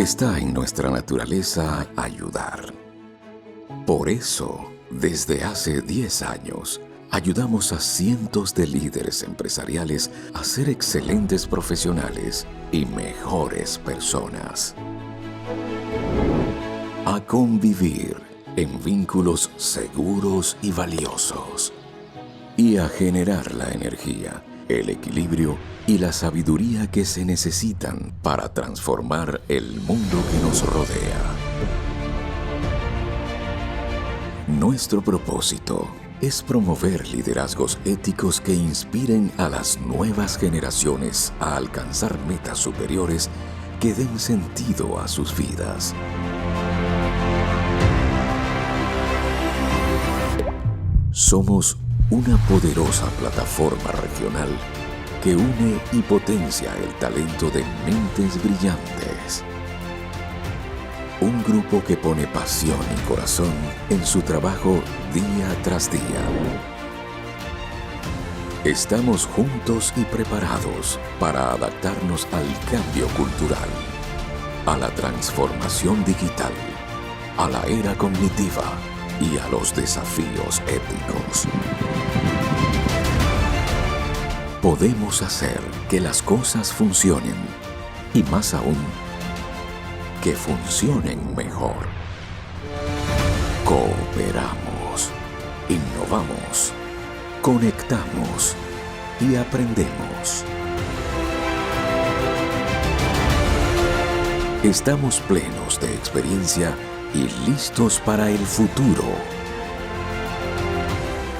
Está en nuestra naturaleza ayudar. Por eso, desde hace 10 años, ayudamos a cientos de líderes empresariales a ser excelentes profesionales y mejores personas. A convivir en vínculos seguros y valiosos. Y a generar la energía, el equilibrio y la sabiduría que se necesitan para transformar el mundo que nos rodea. Nuestro propósito es promover liderazgos éticos que inspiren a las nuevas generaciones a alcanzar metas superiores que den sentido a sus vidas. Somos una poderosa plataforma regional que une y potencia el talento de mentes brillantes. Un grupo que pone pasión y corazón en su trabajo día tras día. Estamos juntos y preparados para adaptarnos al cambio cultural, a la transformación digital, a la era cognitiva y a los desafíos éticos. Podemos hacer que las cosas funcionen y más aún, que funcionen mejor. Cooperamos, innovamos, conectamos y aprendemos. Estamos plenos de experiencia y listos para el futuro.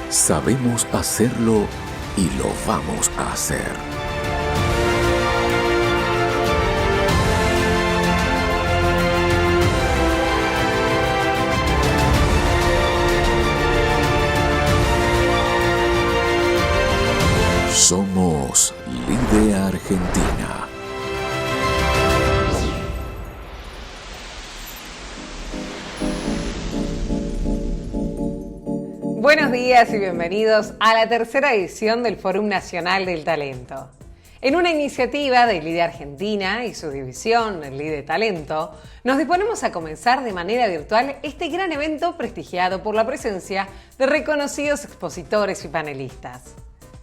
Sabemos hacerlo y lo vamos a hacer. Somos Lide Argentina. Buenos días y bienvenidos a la tercera edición del Fórum Nacional del Talento. En una iniciativa de Lide Argentina y su división, el Lide Talento, nos disponemos a comenzar de manera virtual este gran evento prestigiado por la presencia de reconocidos expositores y panelistas.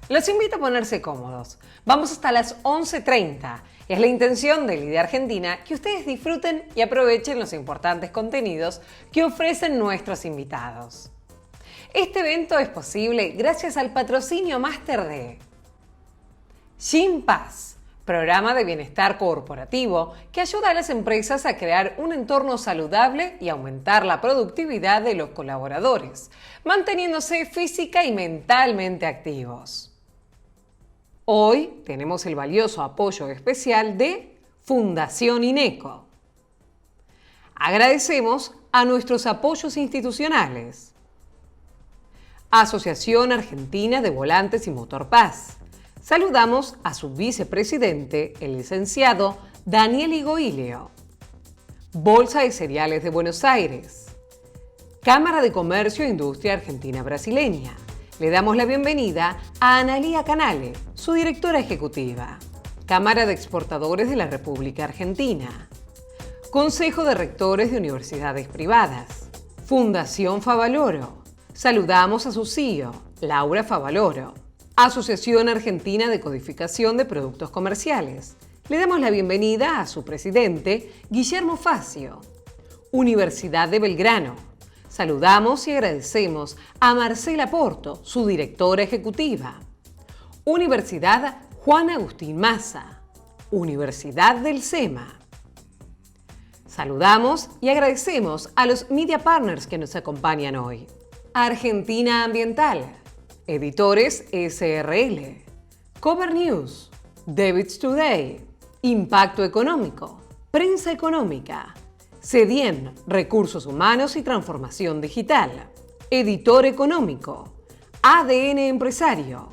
Los invito a ponerse cómodos. Vamos hasta las 11:30. Es la intención de Lide Argentina que ustedes disfruten y aprovechen los importantes contenidos que ofrecen nuestros invitados. Este evento es posible gracias al patrocinio máster de Gympass, programa de bienestar corporativo que ayuda a las empresas a crear un entorno saludable y aumentar la productividad de los colaboradores, manteniéndose física y mentalmente activos. Hoy tenemos el valioso apoyo especial de Fundación INECO. Agradecemos a nuestros apoyos institucionales. Asociación Argentina de Volantes y Motorpaz. Saludamos a su vicepresidente, el licenciado Daniel Igoilio. Bolsa de Cereales de Buenos Aires. Cámara de Comercio e Industria Argentina Brasileña. Le damos la bienvenida a Analía Canale, su directora ejecutiva. Cámara de Exportadores de la República Argentina. Consejo de Rectores de Universidades Privadas. Fundación Favaloro. Saludamos a su CEO, Laura Favaloro. Asociación Argentina de Codificación de Productos Comerciales. Le damos la bienvenida a su presidente, Guillermo Facio. Universidad de Belgrano. Saludamos y agradecemos a Marcela Porto, su directora ejecutiva. Universidad Juan Agustín Maza. Universidad del SEMA. Saludamos y agradecemos a los media partners que nos acompañan hoy. Argentina Ambiental, Editores SRL, Cover News, Debits Today, Impacto Económico, Prensa Económica, CEDIEM, Recursos Humanos y Transformación Digital, Editor Económico, ADN Empresario.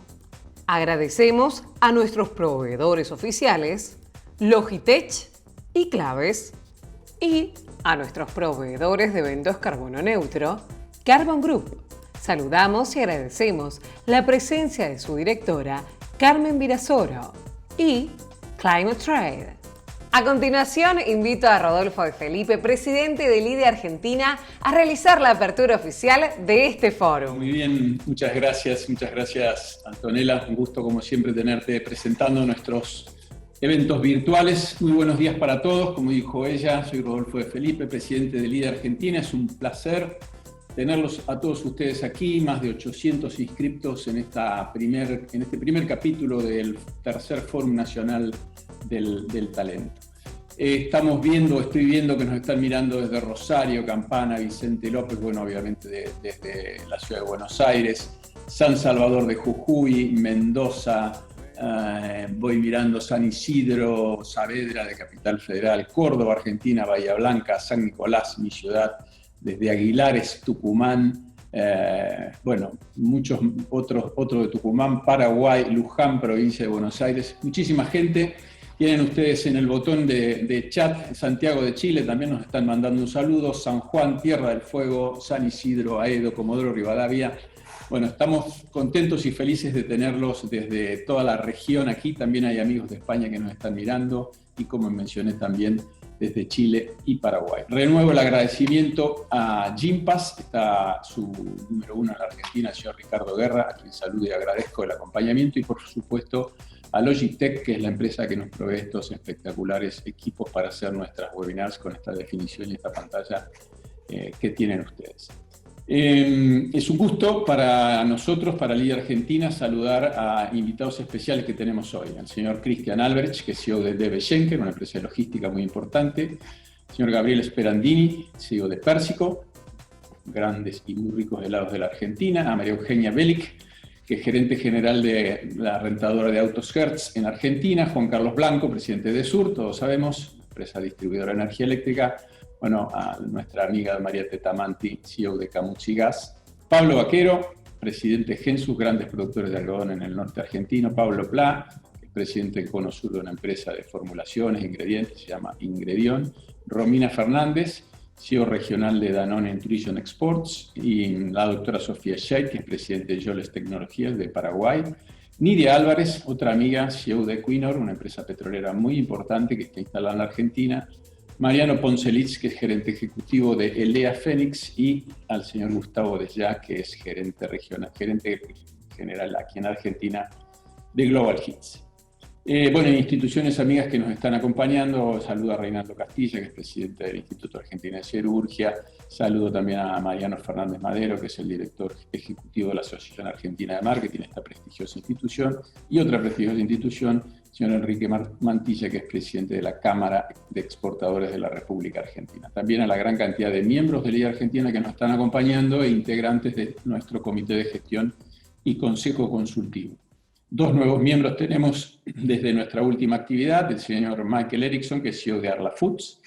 Agradecemos a nuestros proveedores oficiales, Logitech y Claves, y a nuestros proveedores de eventos carbono neutro, Carbon Group. Saludamos y agradecemos la presencia de su directora, Carmen Virasoro, y Climate Trade. A continuación, invito a Rodolfo de Felipe, presidente del IDE Argentina, a realizar la apertura oficial de este foro. Muy bien, muchas gracias Antonella. Un gusto como siempre tenerte presentando nuestros eventos virtuales. Muy buenos días para todos. Como dijo ella, soy Rodolfo de Felipe, presidente del IDE Argentina. Es un placer tenerlos a todos ustedes aquí, más de 800 inscriptos en este primer capítulo del tercer Fórum Nacional del Talento. Estoy viendo que nos están mirando desde Rosario, Campana, Vicente López, bueno, obviamente desde la ciudad de Buenos Aires, San Salvador de Jujuy, Mendoza, voy mirando San Isidro, Saavedra de Capital Federal, Córdoba, Argentina, Bahía Blanca, San Nicolás, mi ciudad, desde Aguilares, Tucumán, bueno, muchos otros de Tucumán, Paraguay, Luján, provincia de Buenos Aires, muchísima gente. Tienen ustedes en el botón de chat, Santiago de Chile también nos están mandando un saludo, San Juan, Tierra del Fuego, San Isidro, Aedo, Comodoro Rivadavia. Bueno, estamos contentos y felices de tenerlos desde toda la región aquí. También hay amigos de España que nos están mirando y, como mencioné, también desde Chile y Paraguay. Renuevo el agradecimiento a Gympass, está su número 1 en la Argentina, el señor Ricardo Guerra, a quien saludo y agradezco el acompañamiento, y por supuesto a Logitech, que es la empresa que nos provee estos espectaculares equipos para hacer nuestras webinars con esta definición y esta pantalla que tienen ustedes. Es un gusto para nosotros, para el IDE Argentina, saludar a invitados especiales que tenemos hoy. Al señor Christian Albrecht, que es CEO de DB Schenker, una empresa de logística muy importante. El señor Gabriel Sperandini, CEO de Pérsico, grandes y muy ricos helados de la Argentina. A María Eugenia Belic, que es gerente general de la rentadora de autos Hertz en Argentina. Juan Carlos Blanco, presidente de Sur, todos sabemos, empresa distribuidora de energía eléctrica. Bueno, a nuestra amiga María Tetamanti, CEO de Camuchi Gas. Pablo Vaquero, presidente de Gensus, grandes productores de algodón en el norte argentino. Pablo Pla, presidente del Cono Sur de una empresa de formulaciones, ingredientes, se llama Ingredion. Romina Fernández, CEO regional de Danone Nutrition Exports, y la doctora Sofía Scheid, que es presidente de Yoles Tecnologías de Paraguay. Nidia Álvarez, otra amiga, CEO de Equinor, una empresa petrolera muy importante que está instalada en la Argentina. Mariano Poncelitz, que es gerente ejecutivo de Elea Fénix, y al señor Gustavo Desya, que es gerente general aquí en Argentina de Global Hits. Bueno, instituciones amigas que nos están acompañando, saludo a Reinaldo Castilla, que es presidente del Instituto Argentino de Siderurgia, saludo también a Mariano Fernández Madero, que es el director ejecutivo de la Asociación Argentina de Marketing, esta prestigiosa institución, y otra prestigiosa institución, señor Enrique Mantilla, que es presidente de la Cámara de Exportadores de la República Argentina. También a la gran cantidad de miembros de la IDE Argentina que nos están acompañando e integrantes de nuestro Comité de Gestión y Consejo Consultivo. 2 nuevos miembros tenemos desde nuestra última actividad, el señor Michael Erickson, que es CEO de Arla Foods,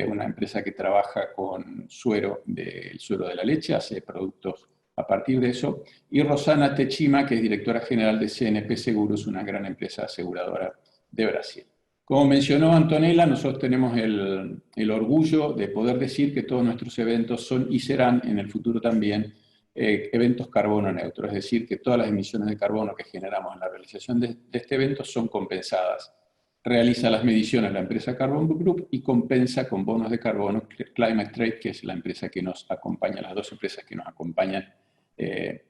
una empresa que trabaja con el suero de la leche, hace productos a partir de eso, y Rosana Techima, que es directora general de CNP Seguros, una gran empresa aseguradora de Brasil. Como mencionó Antonella, nosotros tenemos el orgullo de poder decir que todos nuestros eventos son y serán en el futuro también eventos carbono neutros, es decir, que todas las emisiones de carbono que generamos en la realización de este evento son compensadas. Realiza las mediciones la empresa Carbon Group y compensa con bonos de carbono Climate Trade, que es la empresa que nos acompaña, las 2 empresas que nos acompañan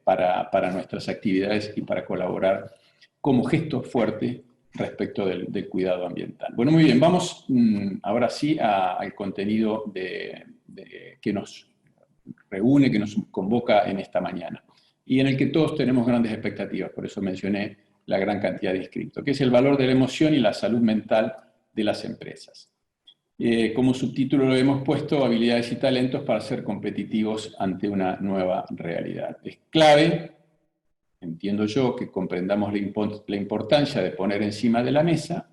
para nuestras actividades y para colaborar como gesto fuerte respecto del cuidado ambiental. Bueno, muy bien, vamos ahora sí al contenido que nos reúne, que nos convoca en esta mañana, y en el que todos tenemos grandes expectativas, por eso mencioné la gran cantidad de inscriptos, que es el valor de la emoción y la salud mental de las empresas. Como subtítulo lo hemos puesto, habilidades y talentos para ser competitivos ante una nueva realidad. Es clave, entiendo yo, que comprendamos la importancia de poner encima de la mesa,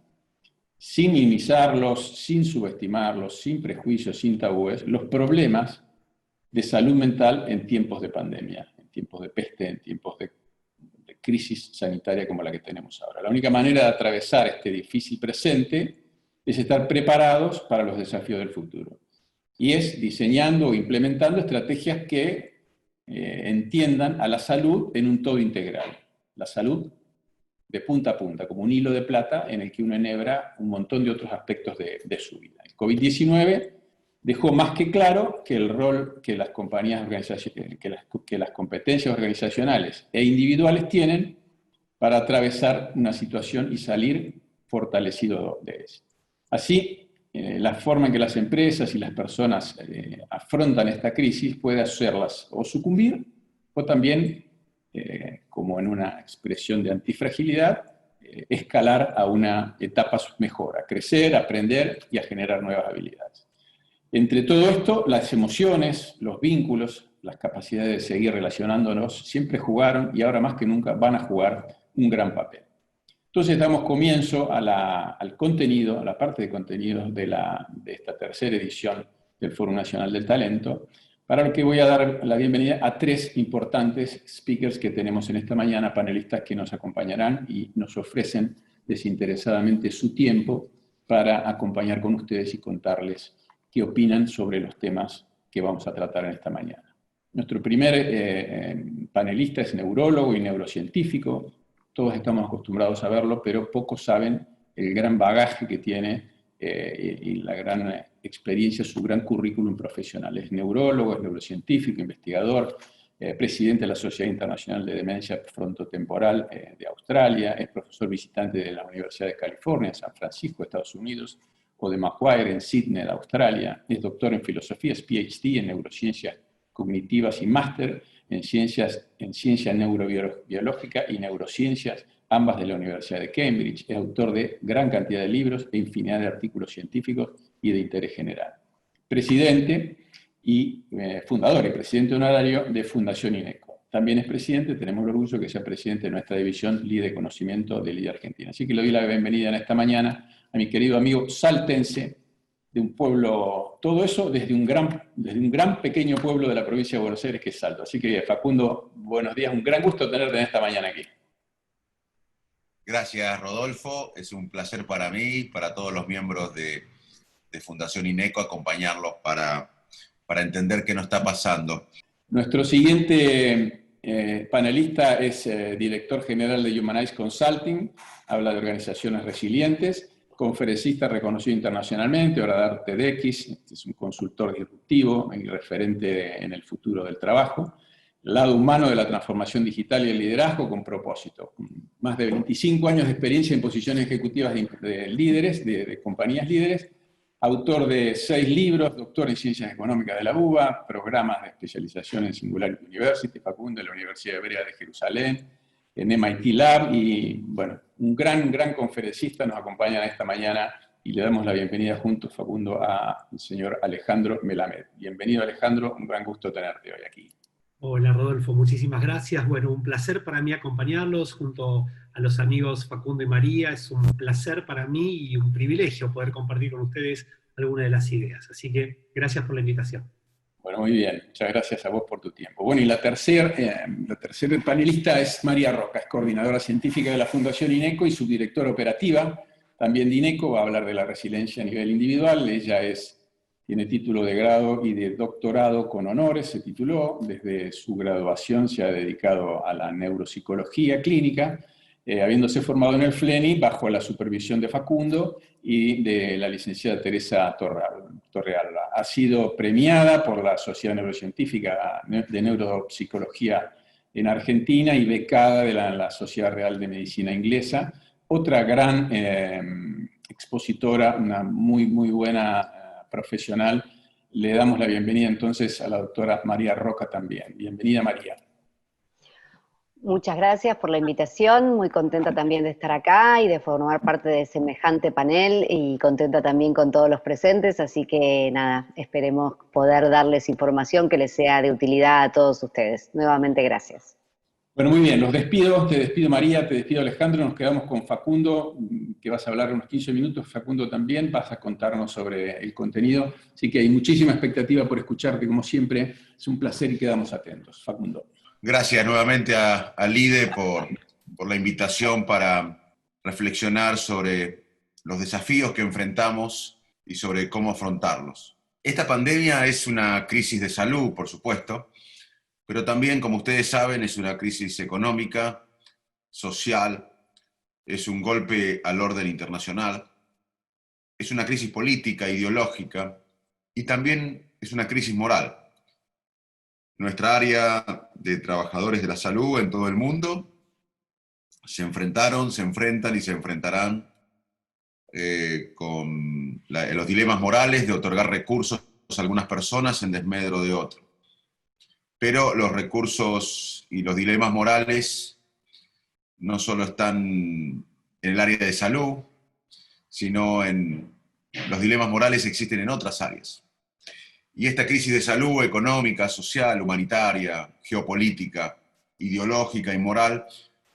sin minimizarlos, sin subestimarlos, sin prejuicios, sin tabúes, los problemas de salud mental en tiempos de pandemia, en tiempos de peste, en tiempos de crisis sanitaria como la que tenemos ahora. La única manera de atravesar este difícil presente es estar preparados para los desafíos del futuro. Y es diseñando o implementando estrategias que entiendan a la salud en un todo integral. La salud de punta a punta, como un hilo de plata en el que uno enhebra un montón de otros aspectos de su vida. El COVID-19 dejó más que claro que el rol que las compañías que las competencias organizacionales e individuales tienen para atravesar una situación y salir fortalecido de ella. Así, la forma en que las empresas y las personas afrontan esta crisis puede hacerlas o sucumbir o también, como en una expresión de antifragilidad, escalar a una etapa mejor, a crecer, a aprender y a generar nuevas habilidades. Entre todo esto, las emociones, los vínculos, las capacidades de seguir relacionándonos siempre jugaron y ahora más que nunca van a jugar un gran papel. Entonces damos comienzo al contenido, a la parte de contenidos de esta tercera edición del Foro Nacional del Talento, para lo que voy a dar la bienvenida a 3 importantes speakers que tenemos en esta mañana, panelistas que nos acompañarán y nos ofrecen desinteresadamente su tiempo para acompañar con ustedes y contarles qué opinan sobre los temas que vamos a tratar en esta mañana. Nuestro primer panelista es neurólogo y neurocientífico. Todos estamos acostumbrados a verlo, pero pocos saben el gran bagaje que tiene y la gran experiencia, su gran currículum profesional. Es neurólogo, es neurocientífico, investigador, presidente de la Sociedad Internacional de Demencia Frontotemporal de Australia, es profesor visitante de la Universidad de California, en San Francisco, Estados Unidos, o de Macquarie en Sydney, Australia. Es doctor en filosofía, es PhD en neurociencias cognitivas y máster en ciencia neurobiológica y neurociencias, ambas de la Universidad de Cambridge. Es autor de gran cantidad de libros e infinidad de artículos científicos y de interés general. Presidente y fundador y presidente honorario de Fundación INECO. También es presidente, tenemos el orgullo que sea presidente de nuestra división LIDE de Conocimiento de LIDE Argentina. Así que le doy la bienvenida en esta mañana a mi querido amigo saltense, de un pueblo, todo eso desde un gran pequeño pueblo de la provincia de Buenos Aires, que es Salto. Así que, Facundo, buenos días, un gran gusto tenerte en esta mañana aquí. Gracias, Rodolfo. Es un placer para mí, para todos los miembros de Fundación INECO, acompañarlos para entender qué nos está pasando. Nuestro siguiente panelista es director general de Humanize Consulting, habla de organizaciones resilientes, conferencista reconocido internacionalmente, orador TEDx, es un consultor disruptivo y referente en el futuro del trabajo, el lado humano de la transformación digital y el liderazgo con propósito. Más de 25 años de experiencia en posiciones ejecutivas de líderes, de compañías líderes, autor de 6 libros, doctor en Ciencias Económicas de la UBA, programas de especialización en Singularity University, Facundo, de la Universidad Hebrea de Jerusalén, en MIT Lab, y bueno, un gran conferencista nos acompaña esta mañana y le damos la bienvenida juntos, Facundo, al señor Alejandro Melamed. Bienvenido, Alejandro, un gran gusto tenerte hoy aquí. Hola, Rodolfo, muchísimas gracias. Bueno, un placer para mí acompañarlos junto a los amigos Facundo y María. Es un placer para mí y un privilegio poder compartir con ustedes algunas de las ideas. Así que gracias por la invitación. Bueno, muy bien. Muchas gracias a vos por tu tiempo. Bueno, y la tercera panelista es María Roca, es coordinadora científica de la Fundación INECO y subdirectora operativa también de INECO. Va a hablar de la resiliencia a nivel individual. Ella tiene título de grado y de doctorado con honores, se tituló. Desde su graduación se ha dedicado a la neuropsicología clínica, habiéndose formado en el FLENI bajo la supervisión de Facundo y de la licenciada Teresa Torrealba. Ha sido premiada por la Sociedad Neurocientífica de Neuropsicología en Argentina y becada de la Sociedad Real de Medicina Inglesa. Otra gran expositora, una muy buena profesional. Le damos la bienvenida entonces a la doctora María Roca también. Bienvenida, María. Muchas gracias por la invitación, muy contenta también de estar acá y de formar parte de semejante panel y contenta también con todos los presentes, así que nada, esperemos poder darles información que les sea de utilidad a todos ustedes. Nuevamente gracias. Bueno, muy bien, los despido, te despido María, te despido Alejandro, nos quedamos con Facundo, que vas a hablar unos 15 minutos, Facundo también, vas a contarnos sobre el contenido, así que hay muchísima expectativa por escucharte como siempre, es un placer y quedamos atentos. Facundo. Gracias nuevamente a LIDE por la invitación para reflexionar sobre los desafíos que enfrentamos y sobre cómo afrontarlos. Esta pandemia es una crisis de salud, por supuesto, pero también, como ustedes saben, es una crisis económica, social, es un golpe al orden internacional, es una crisis política, ideológica, y también es una crisis moral. Nuestra área de trabajadores de la salud en todo el mundo se enfrentaron, se enfrentan y se enfrentarán con los dilemas morales de otorgar recursos a algunas personas en desmedro de otros. Pero los recursos y los dilemas morales no solo están en el área de salud, sino los dilemas morales existen en otras áreas. Y esta crisis de salud económica, social, humanitaria, geopolítica, ideológica y moral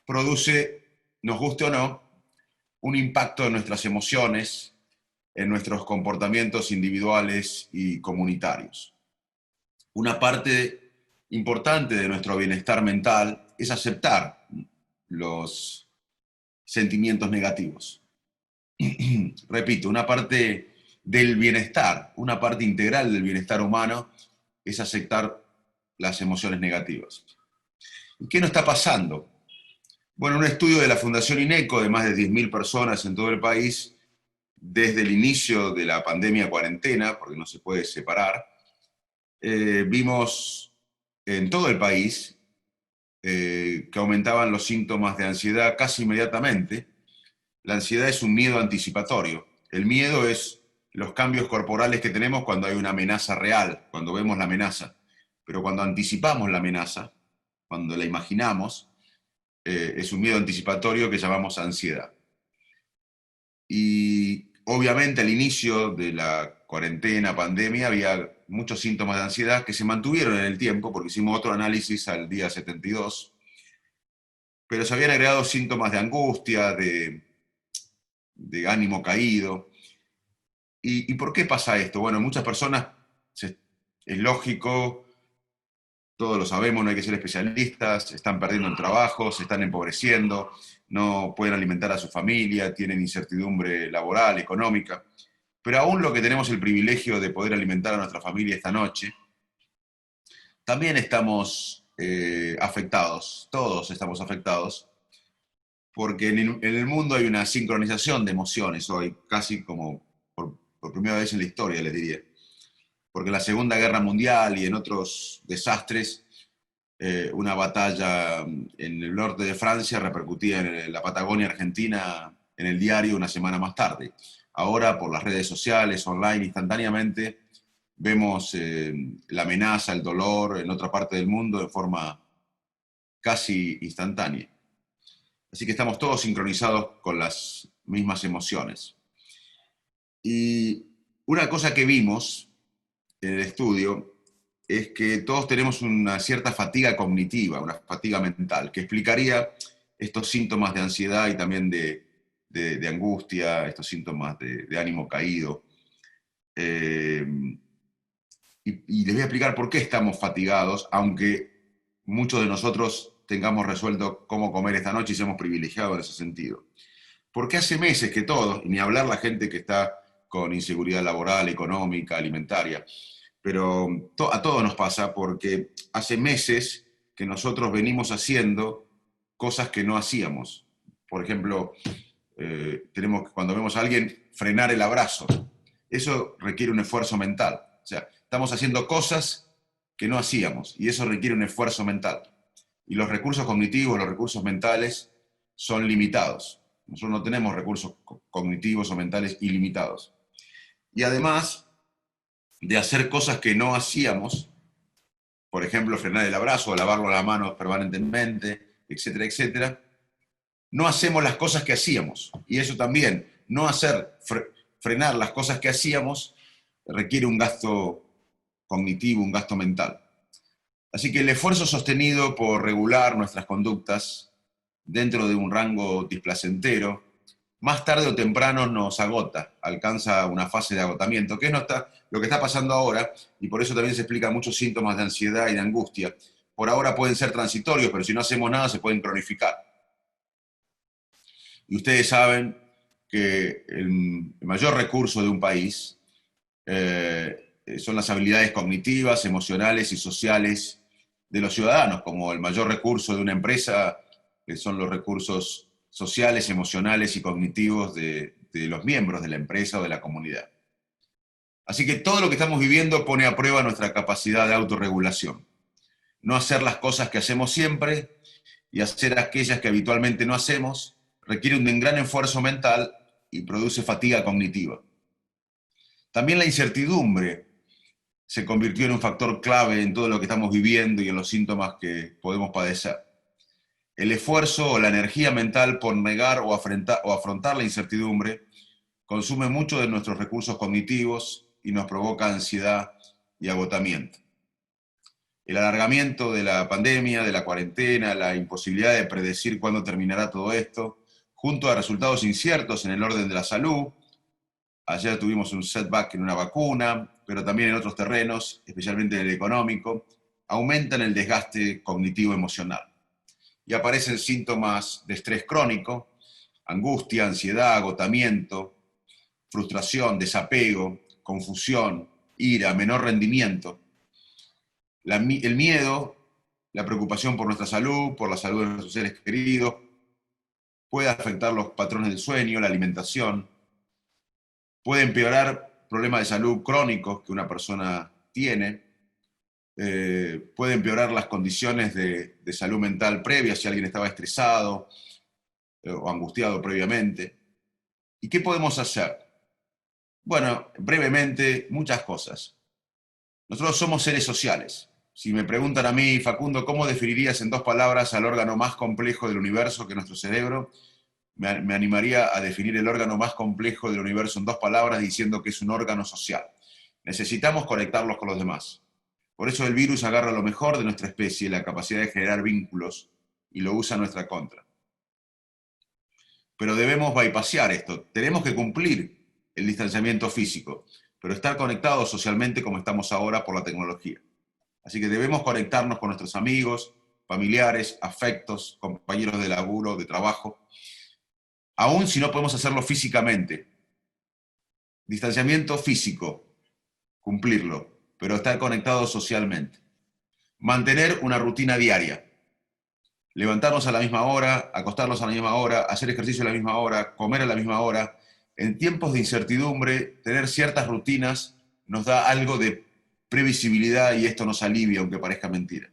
produce, nos guste o no, un impacto en nuestras emociones, en nuestros comportamientos individuales y comunitarios. Una parte importante de nuestro bienestar mental es aceptar los sentimientos negativos. Repito, una parte del bienestar, una parte integral del bienestar humano es aceptar las emociones negativas. ¿Y qué nos está pasando? Bueno, un estudio de la Fundación INECO de más de 10.000 personas en todo el país, desde el inicio de la pandemia cuarentena, porque no se puede separar, vimos en todo el país que aumentaban los síntomas de ansiedad casi inmediatamente. La ansiedad es un miedo anticipatorio. El miedo es los cambios corporales que tenemos cuando hay una amenaza real, cuando vemos la amenaza. Pero cuando anticipamos la amenaza, cuando la imaginamos, es un miedo anticipatorio que llamamos ansiedad. Y obviamente al inicio de la cuarentena, pandemia, había muchos síntomas de ansiedad que se mantuvieron en el tiempo, porque hicimos otro análisis al día 72, pero se habían agregado síntomas de angustia, de ánimo caído. ¿Y por qué pasa esto? Bueno, muchas personas, es lógico, todos lo sabemos, no hay que ser especialistas, están perdiendo el trabajo, se están empobreciendo, no pueden alimentar a su familia, tienen incertidumbre laboral, económica. Pero aún lo que tenemos el privilegio de poder alimentar a nuestra familia esta noche, también estamos afectados, todos estamos afectados, porque en el mundo hay una sincronización de emociones hoy, casi como por primera vez en la historia, les diría. Porque en la Segunda Guerra Mundial y en otros desastres, una batalla en el norte de Francia repercutía en la Patagonia Argentina en el diario una semana más tarde. Ahora, por las redes sociales, online, instantáneamente, vemos la amenaza, el dolor en otra parte del mundo de forma casi instantánea. Así que estamos todos sincronizados con las mismas emociones. Y una cosa que vimos en el estudio es que todos tenemos una cierta fatiga cognitiva, una fatiga mental, que explicaría estos síntomas de ansiedad y también de angustia, estos síntomas de ánimo caído. Y les voy a explicar por qué estamos fatigados, aunque muchos de nosotros tengamos resuelto cómo comer esta noche y seamos privilegiados en ese sentido. Porque hace meses que todos, y ni hablar la gente que está con inseguridad laboral, económica, alimentaria, pero a todos nos pasa porque hace meses que nosotros venimos haciendo cosas que no hacíamos. Por ejemplo, tenemos que, cuando vemos a alguien, frenar el abrazo. Eso requiere un esfuerzo mental. O sea, estamos haciendo cosas que no hacíamos y eso requiere un esfuerzo mental. Y los recursos cognitivos, los recursos mentales son limitados. Nosotros no tenemos recursos cognitivos o mentales ilimitados. Y además de hacer cosas que no hacíamos, por ejemplo, frenar el abrazo, lavarlo las manos permanentemente, etcétera, etcétera, no hacemos las cosas que hacíamos. Y eso también, no frenar las cosas que hacíamos, requiere un gasto cognitivo, un gasto mental. Así que el esfuerzo sostenido por regular nuestras conductas dentro de un rango displacentero, más tarde o temprano nos agota, alcanza una fase de agotamiento, que es lo que está pasando ahora, y por eso también se explican muchos síntomas de ansiedad y de angustia. Por ahora pueden ser transitorios, pero si no hacemos nada se pueden cronificar. Y ustedes saben que el mayor recurso de un país son las habilidades cognitivas, emocionales y sociales de los ciudadanos, como el mayor recurso de una empresa son los recursos sociales, emocionales y cognitivos de los miembros de la empresa o de la comunidad. Así que todo lo que estamos viviendo pone a prueba nuestra capacidad de autorregulación. No hacer las cosas que hacemos siempre y hacer aquellas que habitualmente no hacemos requiere un gran esfuerzo mental y produce fatiga cognitiva. También la incertidumbre se convirtió en un factor clave en todo lo que estamos viviendo y en los síntomas que podemos padecer. El esfuerzo o la energía mental por negar o afrontar la incertidumbre consume mucho de nuestros recursos cognitivos y nos provoca ansiedad y agotamiento. El alargamiento de la pandemia, de la cuarentena, la imposibilidad de predecir cuándo terminará todo esto, junto a resultados inciertos en el orden de la salud. Ayer tuvimos un setback en una vacuna, pero también en otros terrenos, especialmente en el económico, aumentan el desgaste cognitivo-emocional. Y aparecen síntomas de estrés crónico, angustia, ansiedad, agotamiento, frustración, desapego, confusión, ira, menor rendimiento. El miedo, la preocupación por nuestra salud, por la salud de nuestros seres queridos, puede afectar los patrones del sueño, la alimentación, puede empeorar problemas de salud crónicos que una persona tiene, puede empeorar las condiciones de salud mental previas si alguien estaba estresado o angustiado previamente. ¿Y qué podemos hacer? Bueno, brevemente, muchas cosas. Nosotros somos seres sociales. Si me preguntan a mí, Facundo, ¿cómo definirías en 2 palabras al órgano más complejo del universo que es nuestro cerebro? Me animaría a definir el órgano más complejo del universo en 2 palabras diciendo que es un órgano social. Necesitamos conectarlos con los demás. Por eso el virus agarra lo mejor de nuestra especie, la capacidad de generar vínculos, y lo usa a nuestra contra. Pero debemos bypassear esto. Tenemos que cumplir el distanciamiento físico, pero estar conectados socialmente como estamos ahora por la tecnología. Así que debemos conectarnos con nuestros amigos, familiares, afectos, compañeros de laburo, de trabajo, aún si no podemos hacerlo físicamente. Distanciamiento físico, cumplirlo, pero estar conectados socialmente. Mantener una rutina diaria. Levantarnos a la misma hora, acostarnos a la misma hora, hacer ejercicio a la misma hora, comer a la misma hora. En tiempos de incertidumbre, tener ciertas rutinas nos da algo de previsibilidad y esto nos alivia, aunque parezca mentira.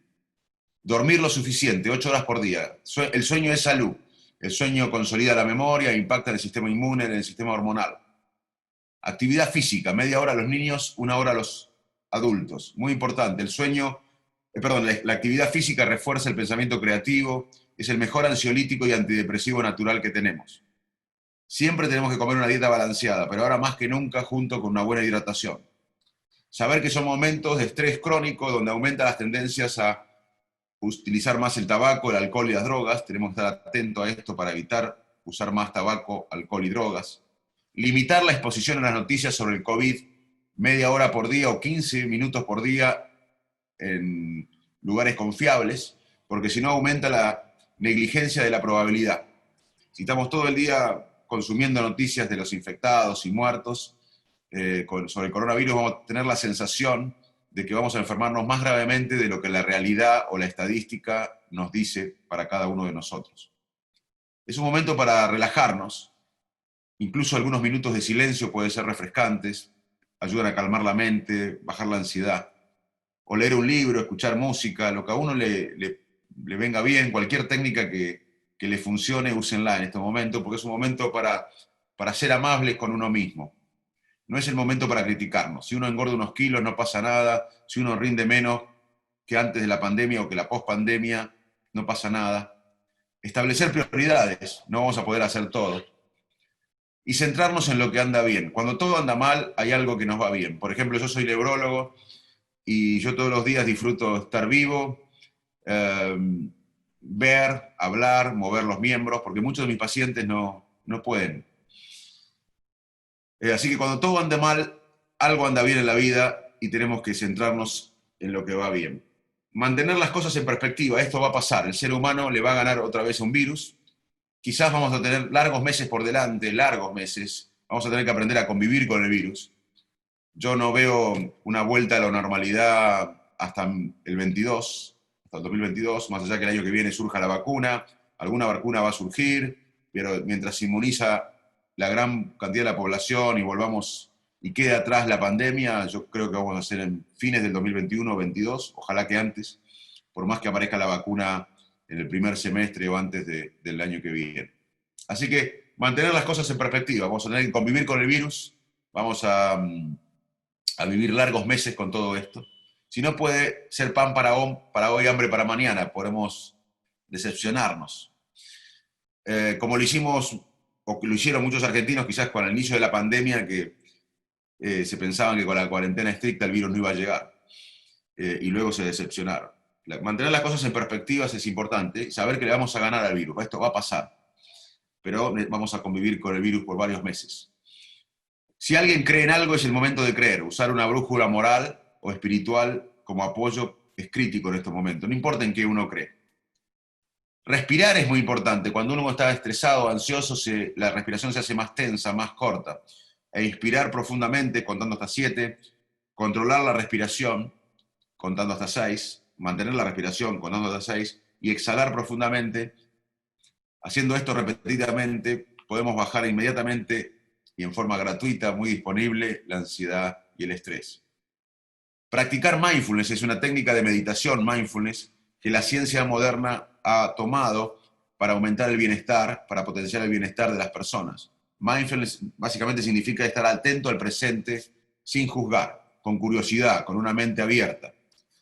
Dormir lo suficiente, 8 horas por día. El sueño es salud. El sueño consolida la memoria, impacta en el sistema inmune, en el sistema hormonal. Actividad física, media hora a los niños, 1 hora a los adultos. Muy importante, la actividad física refuerza el pensamiento creativo, es el mejor ansiolítico y antidepresivo natural que tenemos. Siempre tenemos que comer una dieta balanceada, pero ahora más que nunca junto con una buena hidratación. Saber que son momentos de estrés crónico donde aumentan las tendencias a utilizar más el tabaco, el alcohol y las drogas. Tenemos que estar atentos a esto para evitar usar más tabaco, alcohol y drogas. Limitar la exposición a las noticias sobre el COVID, media hora por día o 15 minutos por día en lugares confiables, porque si no aumenta la negligencia de la probabilidad. Si estamos todo el día consumiendo noticias de los infectados y muertos sobre el coronavirus, vamos a tener la sensación de que vamos a enfermarnos más gravemente de lo que la realidad o la estadística nos dice para cada uno de nosotros. Es un momento para relajarnos, incluso algunos minutos de silencio pueden ser refrescantes, ayudan a calmar la mente, bajar la ansiedad, o leer un libro, escuchar música, lo que a uno le venga bien, cualquier técnica que le funcione, úsenla en este momento, porque es un momento para ser amables con uno mismo. No es el momento para criticarnos. Si uno engorda unos kilos, no pasa nada. Si uno rinde menos que antes de la pandemia o que la pospandemia, no pasa nada. Establecer prioridades, no vamos a poder hacer todo. Y centrarnos en lo que anda bien. Cuando todo anda mal, hay algo que nos va bien. Por ejemplo, yo soy neurólogo y yo todos los días disfruto estar vivo, ver, hablar, mover los miembros, porque muchos de mis pacientes no pueden. Así que cuando todo anda mal, algo anda bien en la vida y tenemos que centrarnos en lo que va bien. Mantener las cosas en perspectiva, esto va a pasar, el ser humano le va a ganar otra vez a un virus, quizás vamos a tener largos meses por delante, largos meses, vamos a tener que aprender a convivir con el virus. Yo no veo una vuelta a la normalidad hasta el 2022, más allá que el año que viene surja la vacuna, alguna vacuna va a surgir, pero mientras se inmuniza la gran cantidad de la población y volvamos y quede atrás la pandemia, yo creo que vamos a hacer en fines del 2021 o 2022, ojalá que antes, por más que aparezca la vacuna en el primer semestre o antes del año que viene. Así que mantener las cosas en perspectiva, vamos a tener que convivir con el virus, vamos a vivir largos meses con todo esto. Si no puede ser pan para hoy, hambre para mañana, podemos decepcionarnos. Como lo hicimos, o lo hicieron muchos argentinos quizás con el inicio de la pandemia, que se pensaban que con la cuarentena estricta el virus no iba a llegar, y luego se decepcionaron. Mantener las cosas en perspectiva es importante, saber que le vamos a ganar al virus, esto va a pasar, pero vamos a convivir con el virus por varios meses. Si alguien cree en algo, es el momento de creer. Usar una brújula moral o espiritual como apoyo es crítico en estos momentos, no importa en qué uno cree. Respirar es muy importante. Cuando uno está estresado, ansioso, la respiración se hace más tensa, más corta. E inspirar profundamente, contando hasta 7, controlar la respiración, contando hasta 6, mantener la respiración, contando hasta 6, y exhalar profundamente. Haciendo esto repetidamente, podemos bajar inmediatamente y en forma gratuita, muy disponible, la ansiedad y el estrés. Practicar mindfulness es una técnica de meditación, mindfulness, que la ciencia moderna ha tomado para aumentar el bienestar, para potenciar el bienestar de las personas. Mindfulness básicamente significa estar atento al presente sin juzgar, con curiosidad, con una mente abierta.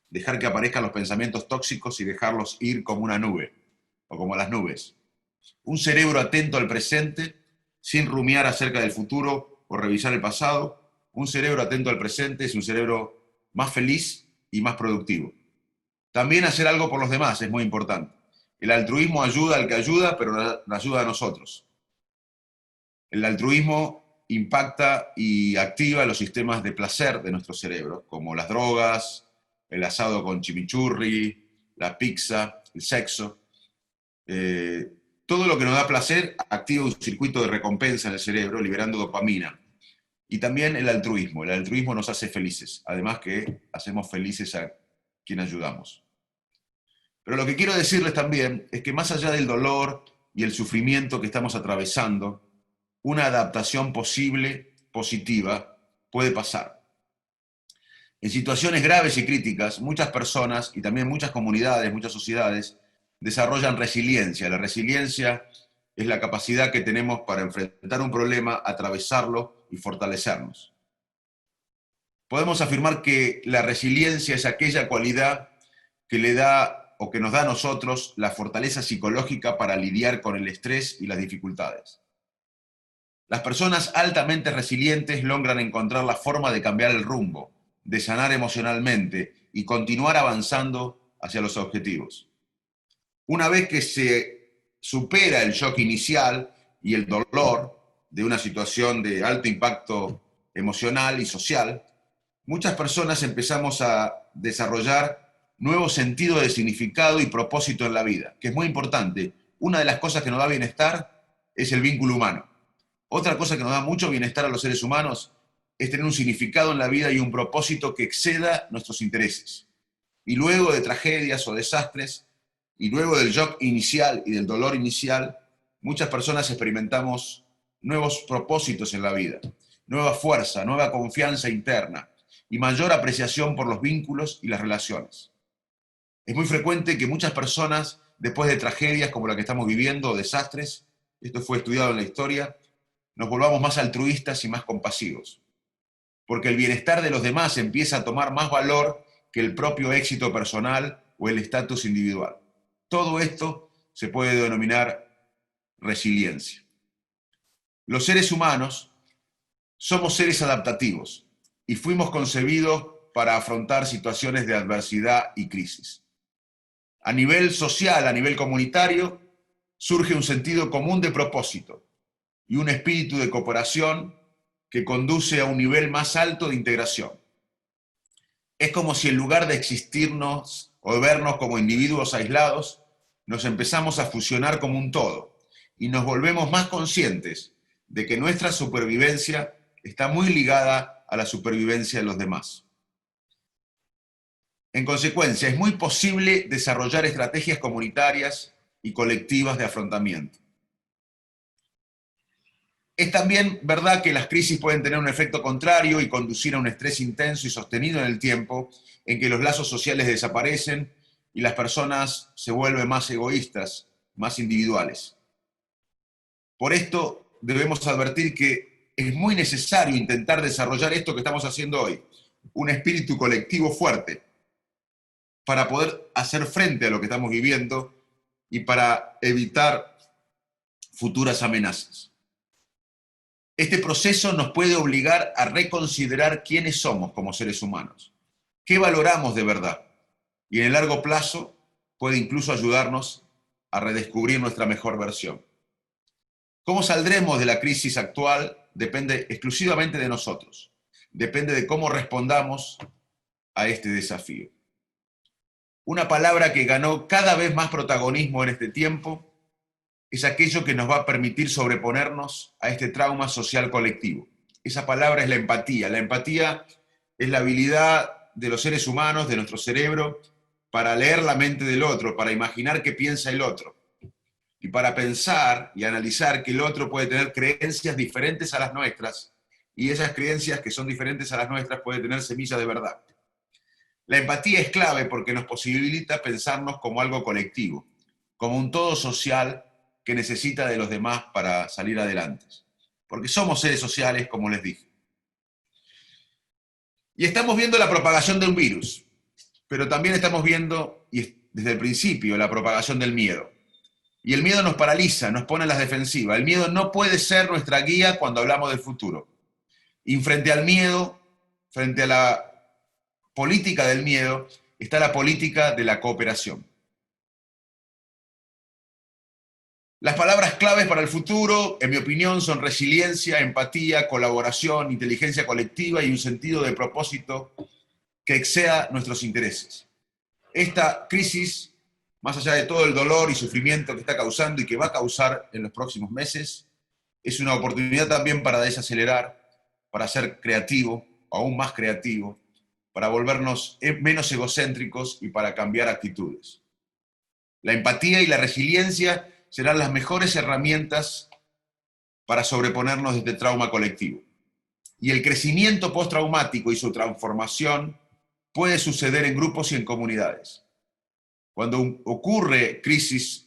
Dejar que aparezcan los pensamientos tóxicos y dejarlos ir como una nube, o como las nubes. Un cerebro atento al presente, sin rumiar acerca del futuro o revisar el pasado. Un cerebro atento al presente es un cerebro más feliz y más productivo. También hacer algo por los demás es muy importante. El altruismo ayuda al que ayuda, pero nos ayuda a nosotros. El altruismo impacta y activa los sistemas de placer de nuestro cerebro, como las drogas, el asado con chimichurri, la pizza, el sexo. Todo lo que nos da placer activa un circuito de recompensa en el cerebro, liberando dopamina. Y también el altruismo. El altruismo nos hace felices, además que hacemos felices a quien ayudamos. Pero lo que quiero decirles también es que más allá del dolor y el sufrimiento que estamos atravesando, una adaptación posible, positiva, puede pasar. En situaciones graves y críticas, muchas personas y también muchas comunidades, muchas sociedades, desarrollan resiliencia. La resiliencia es la capacidad que tenemos para enfrentar un problema, atravesarlo y fortalecernos. Podemos afirmar que la resiliencia es aquella cualidad que le da o que nos da a nosotros la fortaleza psicológica para lidiar con el estrés y las dificultades. Las personas altamente resilientes logran encontrar la forma de cambiar el rumbo, de sanar emocionalmente y continuar avanzando hacia los objetivos. Una vez que se supera el shock inicial y el dolor de una situación de alto impacto emocional y social, muchas personas empezamos a desarrollar nuevos sentidos de significado y propósito en la vida, que es muy importante. Una de las cosas que nos da bienestar es el vínculo humano. Otra cosa que nos da mucho bienestar a los seres humanos es tener un significado en la vida y un propósito que exceda nuestros intereses. Y luego de tragedias o desastres, y luego del shock inicial y del dolor inicial, muchas personas experimentamos nuevos propósitos en la vida, nueva fuerza, nueva confianza interna y mayor apreciación por los vínculos y las relaciones. Es muy frecuente que muchas personas, después de tragedias como la que estamos viviendo, o desastres, esto fue estudiado en la historia, nos volvamos más altruistas y más compasivos. Porque el bienestar de los demás empieza a tomar más valor que el propio éxito personal o el estatus individual. Todo esto se puede denominar resiliencia. Los seres humanos somos seres adaptativos y fuimos concebidos para afrontar situaciones de adversidad y crisis. A nivel social, a nivel comunitario, surge un sentido común de propósito y un espíritu de cooperación que conduce a un nivel más alto de integración. Es como si en lugar de existirnos o de vernos como individuos aislados, nos empezamos a fusionar como un todo y nos volvemos más conscientes de que nuestra supervivencia está muy ligada a la supervivencia de los demás. En consecuencia, es muy posible desarrollar estrategias comunitarias y colectivas de afrontamiento. Es también verdad que las crisis pueden tener un efecto contrario y conducir a un estrés intenso y sostenido en el tiempo, en que los lazos sociales desaparecen y las personas se vuelven más egoístas, más individuales. Por esto debemos advertir que es muy necesario intentar desarrollar esto que estamos haciendo hoy, un espíritu colectivo fuerte, para poder hacer frente a lo que estamos viviendo y para evitar futuras amenazas. Este proceso nos puede obligar a reconsiderar quiénes somos como seres humanos, qué valoramos de verdad, y en el largo plazo puede incluso ayudarnos a redescubrir nuestra mejor versión. Cómo saldremos de la crisis actual depende exclusivamente de nosotros, depende de cómo respondamos a este desafío. Una palabra que ganó cada vez más protagonismo en este tiempo es aquello que nos va a permitir sobreponernos a este trauma social colectivo. Esa palabra es la empatía. La empatía es la habilidad de los seres humanos, de nuestro cerebro, para leer la mente del otro, para imaginar qué piensa el otro, y para pensar y analizar que el otro puede tener creencias diferentes a las nuestras, y esas creencias que son diferentes a las nuestras pueden tener semillas de verdad. La empatía es clave porque nos posibilita pensarnos como algo colectivo, como un todo social que necesita de los demás para salir adelante. Porque somos seres sociales, como les dije. Y estamos viendo la propagación de un virus, pero también estamos viendo, y desde el principio, la propagación del miedo. Y el miedo nos paraliza, nos pone en las defensivas. El miedo no puede ser nuestra guía cuando hablamos del futuro. Y frente al miedo, frente a la política del miedo, está la política de la cooperación. Las palabras claves para el futuro, en mi opinión, son resiliencia, empatía, colaboración, inteligencia colectiva y un sentido de propósito que exceda nuestros intereses. Esta crisis, más allá de todo el dolor y sufrimiento que está causando y que va a causar en los próximos meses, es una oportunidad también para desacelerar, para ser creativo, aún más creativo, para volvernos menos egocéntricos y para cambiar actitudes. La empatía y la resiliencia serán las mejores herramientas para sobreponernos de este trauma colectivo. Y el crecimiento postraumático y su transformación puede suceder en grupos y en comunidades. Cuando ocurre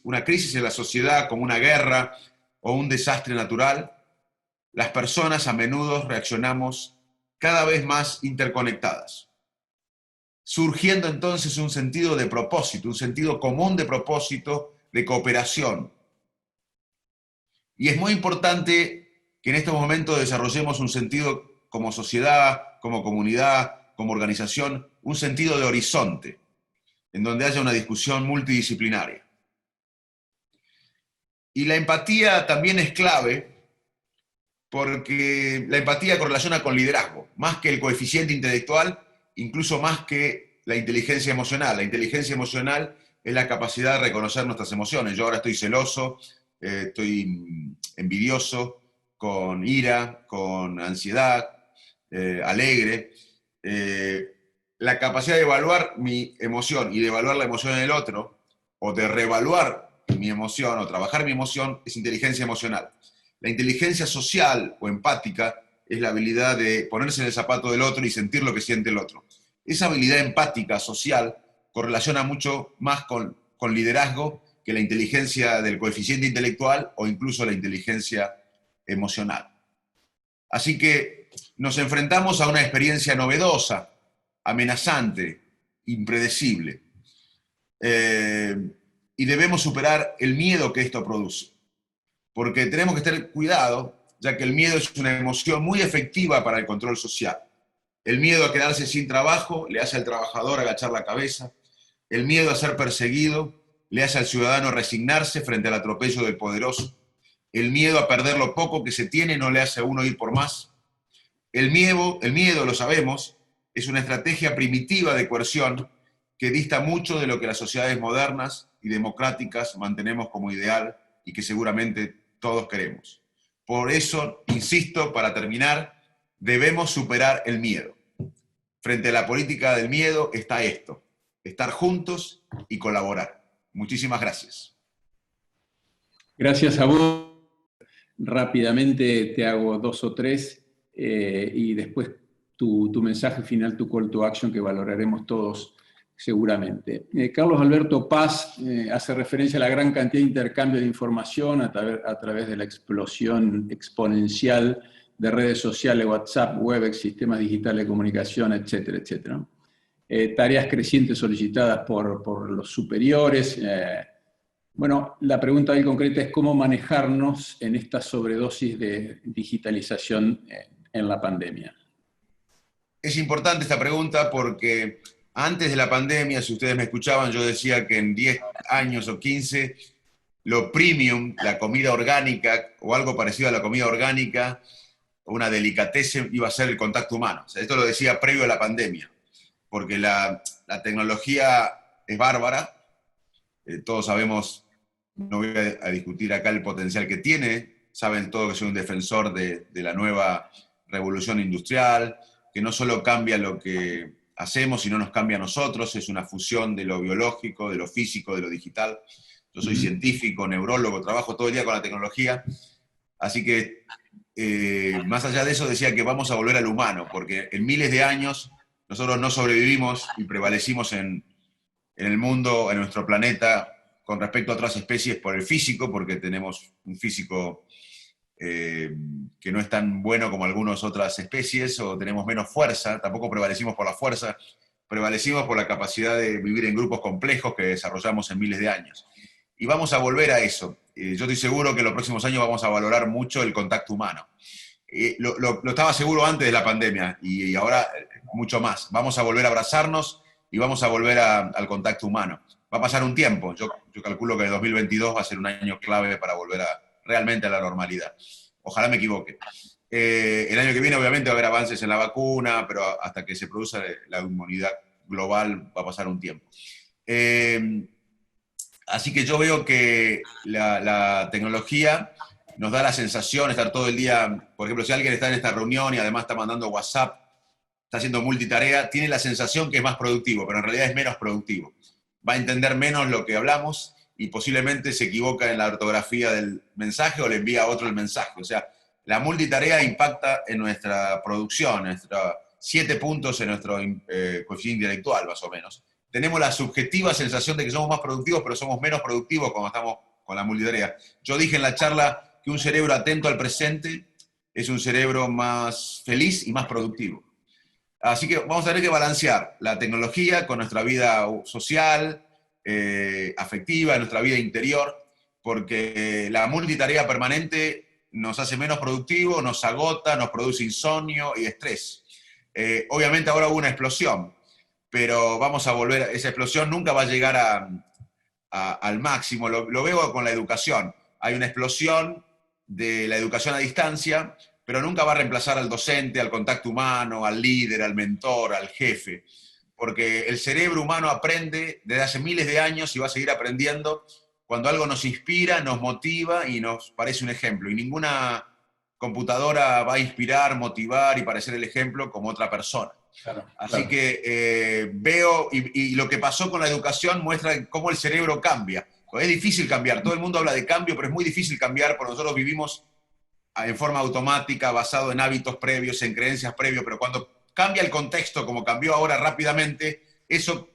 una crisis en la sociedad, como una guerra o un desastre natural, las personas a menudo reaccionamos cada vez más interconectadas, surgiendo entonces un sentido de propósito, un sentido común de propósito, de cooperación. Y es muy importante que en estos momentos desarrollemos un sentido como sociedad, como comunidad, como organización, un sentido de horizonte, en donde haya una discusión multidisciplinaria. Y la empatía también es clave, porque la empatía correlaciona con liderazgo, más que el coeficiente intelectual, incluso más que la inteligencia emocional. La inteligencia emocional es la capacidad de reconocer nuestras emociones. Yo ahora estoy celoso, estoy envidioso, con ira, con ansiedad, alegre. La capacidad de evaluar mi emoción y de evaluar la emoción en el otro, o de reevaluar mi emoción o trabajar mi emoción, es inteligencia emocional. La inteligencia social o empática es la habilidad de ponerse en el zapato del otro y sentir lo que siente el otro. Esa habilidad empática social correlaciona mucho más con liderazgo que la inteligencia del coeficiente intelectual o incluso la inteligencia emocional. Así que nos enfrentamos a una experiencia novedosa, amenazante, impredecible. Y debemos superar el miedo que esto produce. Porque tenemos que tener cuidado, ya que el miedo es una emoción muy efectiva para el control social. El miedo a quedarse sin trabajo le hace al trabajador agachar la cabeza. El miedo a ser perseguido le hace al ciudadano resignarse frente al atropello del poderoso. El miedo a perder lo poco que se tiene no le hace a uno ir por más. El miedo, lo sabemos, es una estrategia primitiva de coerción que dista mucho de lo que las sociedades modernas y democráticas mantenemos como ideal y que seguramente todos queremos. Por eso, insisto, para terminar, debemos superar el miedo. Frente a la política del miedo está esto, estar juntos y colaborar. Muchísimas gracias. Gracias a vos. Rápidamente te hago 2 o 3 y después tu mensaje final, tu call to action, que valoraremos todos seguramente. Carlos Alberto Paz hace referencia a la gran cantidad de intercambio de información a través de la explosión exponencial de redes sociales, WhatsApp, Webex, sistemas digitales de comunicación, etcétera, etcétera. Tareas crecientes solicitadas por los superiores. Bueno, la pregunta ahí concreta es cómo manejarnos en esta sobredosis de digitalización en la pandemia. Es importante esta pregunta porque antes de la pandemia, si ustedes me escuchaban, yo decía que en 10 años o 15, lo premium, la comida orgánica o algo parecido a la comida orgánica, una delicatessen, iba a ser el contacto humano. O sea, esto lo decía previo a la pandemia, porque la tecnología es bárbara, todos sabemos, no voy a discutir acá el potencial que tiene, saben todos que soy un defensor de la nueva revolución industrial, que no solo cambia lo que hacemos, sino nos cambia a nosotros, es una fusión de lo biológico, de lo físico, de lo digital. Yo soy científico, neurólogo, trabajo todo el día con la tecnología, así que más allá de eso decía que vamos a volver al humano, porque en miles de años nosotros no sobrevivimos y prevalecimos en el mundo, en nuestro planeta, con respecto a otras especies por el físico, porque tenemos un físico que no es tan bueno como algunas otras especies, o tenemos menos fuerza, tampoco prevalecimos por la fuerza, prevalecimos por la capacidad de vivir en grupos complejos que desarrollamos en miles de años. Y vamos a volver a eso. Yo estoy seguro que en los próximos años vamos a valorar mucho el contacto humano. Lo estaba seguro antes de la pandemia y ahora mucho más. Vamos a volver a abrazarnos y vamos a volver al contacto humano. Va a pasar un tiempo. Yo calculo que el 2022 va a ser un año clave para volver realmente a la normalidad. Ojalá me equivoque. El año que viene obviamente va a haber avances en la vacuna, pero hasta que se produzca la inmunidad global va a pasar un tiempo. Así que yo veo que la tecnología nos da la sensación de estar todo el día, por ejemplo, si alguien está en esta reunión y además está mandando WhatsApp, está haciendo multitarea, tiene la sensación que es más productivo, pero en realidad es menos productivo. Va a entender menos lo que hablamos y posiblemente se equivoca en la ortografía del mensaje o le envía a otro el mensaje. O sea, la multitarea impacta en nuestra producción, 7 puntos en nuestro coeficiente intelectual, más o menos. Tenemos la subjetiva sensación de que somos más productivos, pero somos menos productivos cuando estamos con la multitarea. Yo dije en la charla que un cerebro atento al presente es un cerebro más feliz y más productivo. Así que vamos a tener que balancear la tecnología con nuestra vida social, afectiva, nuestra vida interior, porque la multitarea permanente nos hace menos productivos, nos agota, nos produce insomnio y estrés. Obviamente ahora hubo una explosión, pero vamos a volver, esa explosión nunca va a llegar al máximo. Lo veo con la educación. Hay una explosión de la educación a distancia, pero nunca va a reemplazar al docente, al contacto humano, al líder, al mentor, al jefe, porque el cerebro humano aprende desde hace miles de años y va a seguir aprendiendo cuando algo nos inspira, nos motiva y nos parece un ejemplo. Y ninguna computadora va a inspirar, motivar y parecer el ejemplo como otra persona. Claro, así que veo, y lo que pasó con la educación muestra cómo el cerebro cambia. Es difícil cambiar, todo el mundo habla de cambio, pero es muy difícil cambiar porque nosotros vivimos en forma automática, basado en hábitos previos, en creencias previas, pero cuando cambia el contexto, como cambió ahora rápidamente, eso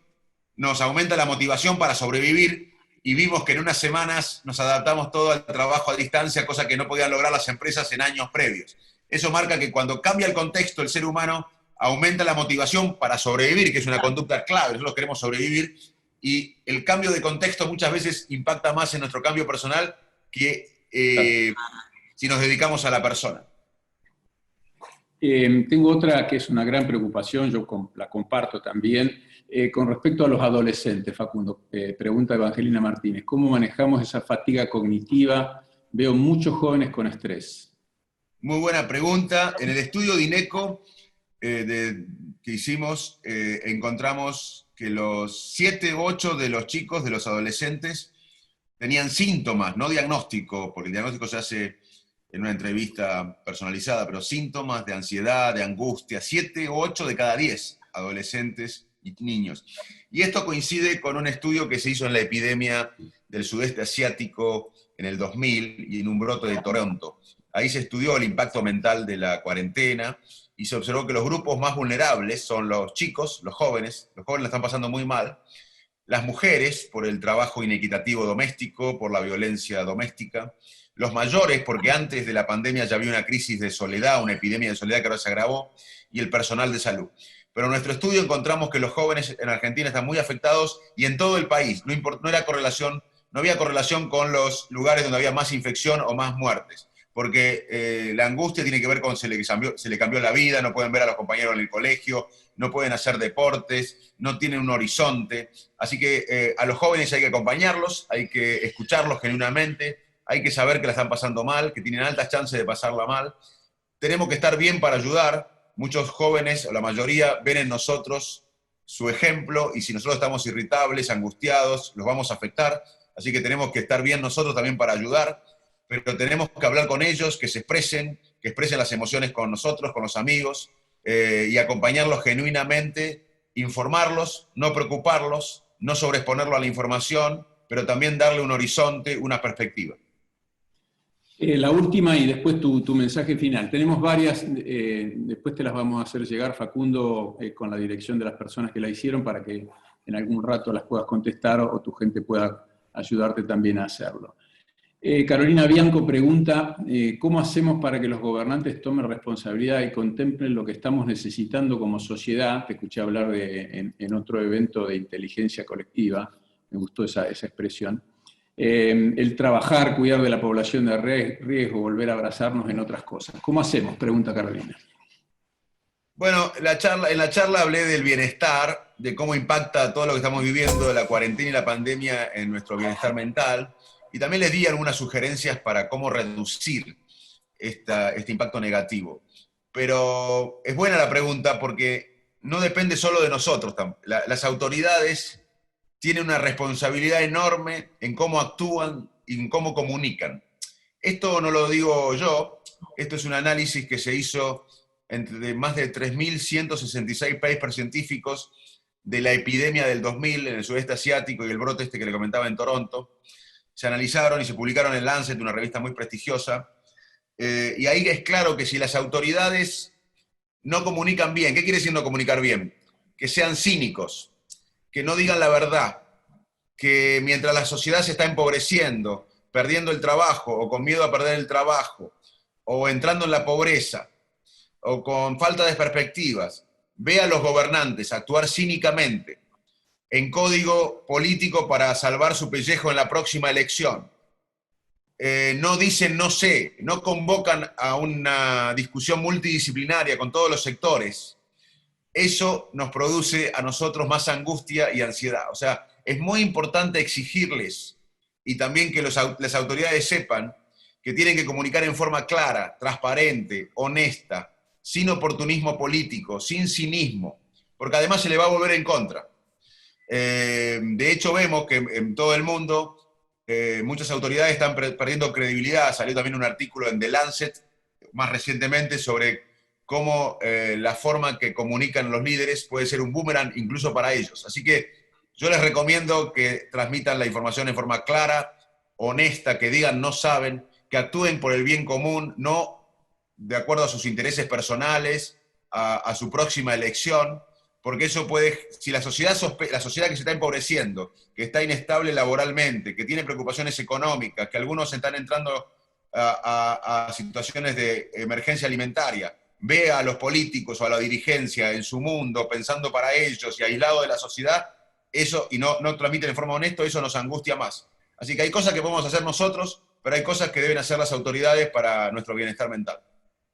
nos aumenta la motivación para sobrevivir, y vimos que en unas semanas nos adaptamos todo al trabajo a distancia, cosa que no podían lograr las empresas en años previos. Eso marca que cuando cambia el contexto, el ser humano aumenta la motivación para sobrevivir, que es una conducta clave, nosotros queremos sobrevivir, y el cambio de contexto muchas veces impacta más en nuestro cambio personal que si nos dedicamos a la persona. Tengo otra que es una gran preocupación, yo la comparto también, con respecto a los adolescentes, Facundo. Pregunta Evangelina Martínez, ¿cómo manejamos esa fatiga cognitiva? Veo muchos jóvenes con estrés. Muy buena pregunta. En el estudio de INECO que hicimos, encontramos que los 7 u 8 de los chicos, de los adolescentes, tenían síntomas, no diagnóstico, porque el diagnóstico se hace en una entrevista personalizada, pero síntomas de ansiedad, de angustia, 7 u 8 de cada 10 adolescentes y niños. Y esto coincide con un estudio que se hizo en la epidemia del sudeste asiático en el 2000 y en un brote de Toronto. Ahí se estudió el impacto mental de la cuarentena y se observó que los grupos más vulnerables son los chicos, los jóvenes la están pasando muy mal, las mujeres por el trabajo inequitativo doméstico, por la violencia doméstica, los mayores porque antes de la pandemia ya había una crisis de soledad, una epidemia de soledad que ahora se agravó, y el personal de salud. Pero en nuestro estudio encontramos que los jóvenes en Argentina están muy afectados y en todo el país. No había correlación con los lugares donde había más infección o más muertes, porque la angustia tiene que ver con se le cambió la vida, no pueden ver a los compañeros en el colegio, no pueden hacer deportes, no tienen un horizonte. Así que a los jóvenes hay que acompañarlos, hay que escucharlos genuinamente, hay que saber que la están pasando mal, que tienen altas chances de pasarla mal. Tenemos que estar bien para ayudar. Muchos jóvenes, o la mayoría, ven en nosotros su ejemplo, y si nosotros estamos irritables, angustiados, los vamos a afectar. Así que tenemos que estar bien nosotros también para ayudar, pero tenemos que hablar con ellos, que expresen las emociones con nosotros, con los amigos, y acompañarlos genuinamente, informarlos, no preocuparlos, no sobreexponerlos a la información, pero también darle un horizonte, una perspectiva. La última y después tu mensaje final. Tenemos varias, después te las vamos a hacer llegar, Facundo, con la dirección de las personas que la hicieron para que en algún rato las puedas contestar o tu gente pueda ayudarte también a hacerlo. Carolina Bianco pregunta, ¿cómo hacemos para que los gobernantes tomen responsabilidad y contemplen lo que estamos necesitando como sociedad? Te escuché hablar en otro evento de inteligencia colectiva, me gustó esa expresión. El trabajar, cuidar de la población de riesgo, volver a abrazarnos en otras cosas. ¿Cómo hacemos? Pregunta Carolina. Bueno, en la charla hablé del bienestar, de cómo impacta todo lo que estamos viviendo, de la cuarentena y la pandemia en nuestro bienestar mental, y también les di algunas sugerencias para cómo reducir este impacto negativo. Pero es buena la pregunta porque no depende solo de nosotros. Las autoridades tienen una responsabilidad enorme en cómo actúan y en cómo comunican. Esto no lo digo yo, esto es un análisis que se hizo de más de 3.166 papers científicos de la epidemia del 2000 en el sudeste asiático y el brote que le comentaba en Toronto. Se analizaron y se publicaron en Lancet, una revista muy prestigiosa, y ahí es claro que si las autoridades no comunican bien, ¿qué quiere decir no comunicar bien? Que sean cínicos, que no digan la verdad, que mientras la sociedad se está empobreciendo, perdiendo el trabajo, o con miedo a perder el trabajo, o entrando en la pobreza, o con falta de perspectivas, ve a los gobernantes actuar cínicamente, en código político para salvar su pellejo en la próxima elección. No dicen no sé, no convocan a una discusión multidisciplinaria con todos los sectores. Eso nos produce a nosotros más angustia y ansiedad. O sea, es muy importante exigirles y también que las autoridades sepan que tienen que comunicar en forma clara, transparente, honesta, sin oportunismo político, sin cinismo, porque además se le va a volver en contra. De hecho, vemos que en todo el mundo muchas autoridades están perdiendo credibilidad. Salió también un artículo en The Lancet, más recientemente, sobre cómo la forma que comunican los líderes puede ser un boomerang incluso para ellos. Así que yo les recomiendo que transmitan la información en forma clara, honesta, que digan no saben, que actúen por el bien común, no de acuerdo a sus intereses personales, a su próxima elección, porque eso puede, si la sociedad que se está empobreciendo, que está inestable laboralmente, que tiene preocupaciones económicas, que algunos están entrando a situaciones de emergencia alimentaria, ve a los políticos o a la dirigencia en su mundo, pensando para ellos y aislado de la sociedad, eso, y no transmiten en forma honesta, eso nos angustia más. Así que hay cosas que podemos hacer nosotros, pero hay cosas que deben hacer las autoridades para nuestro bienestar mental.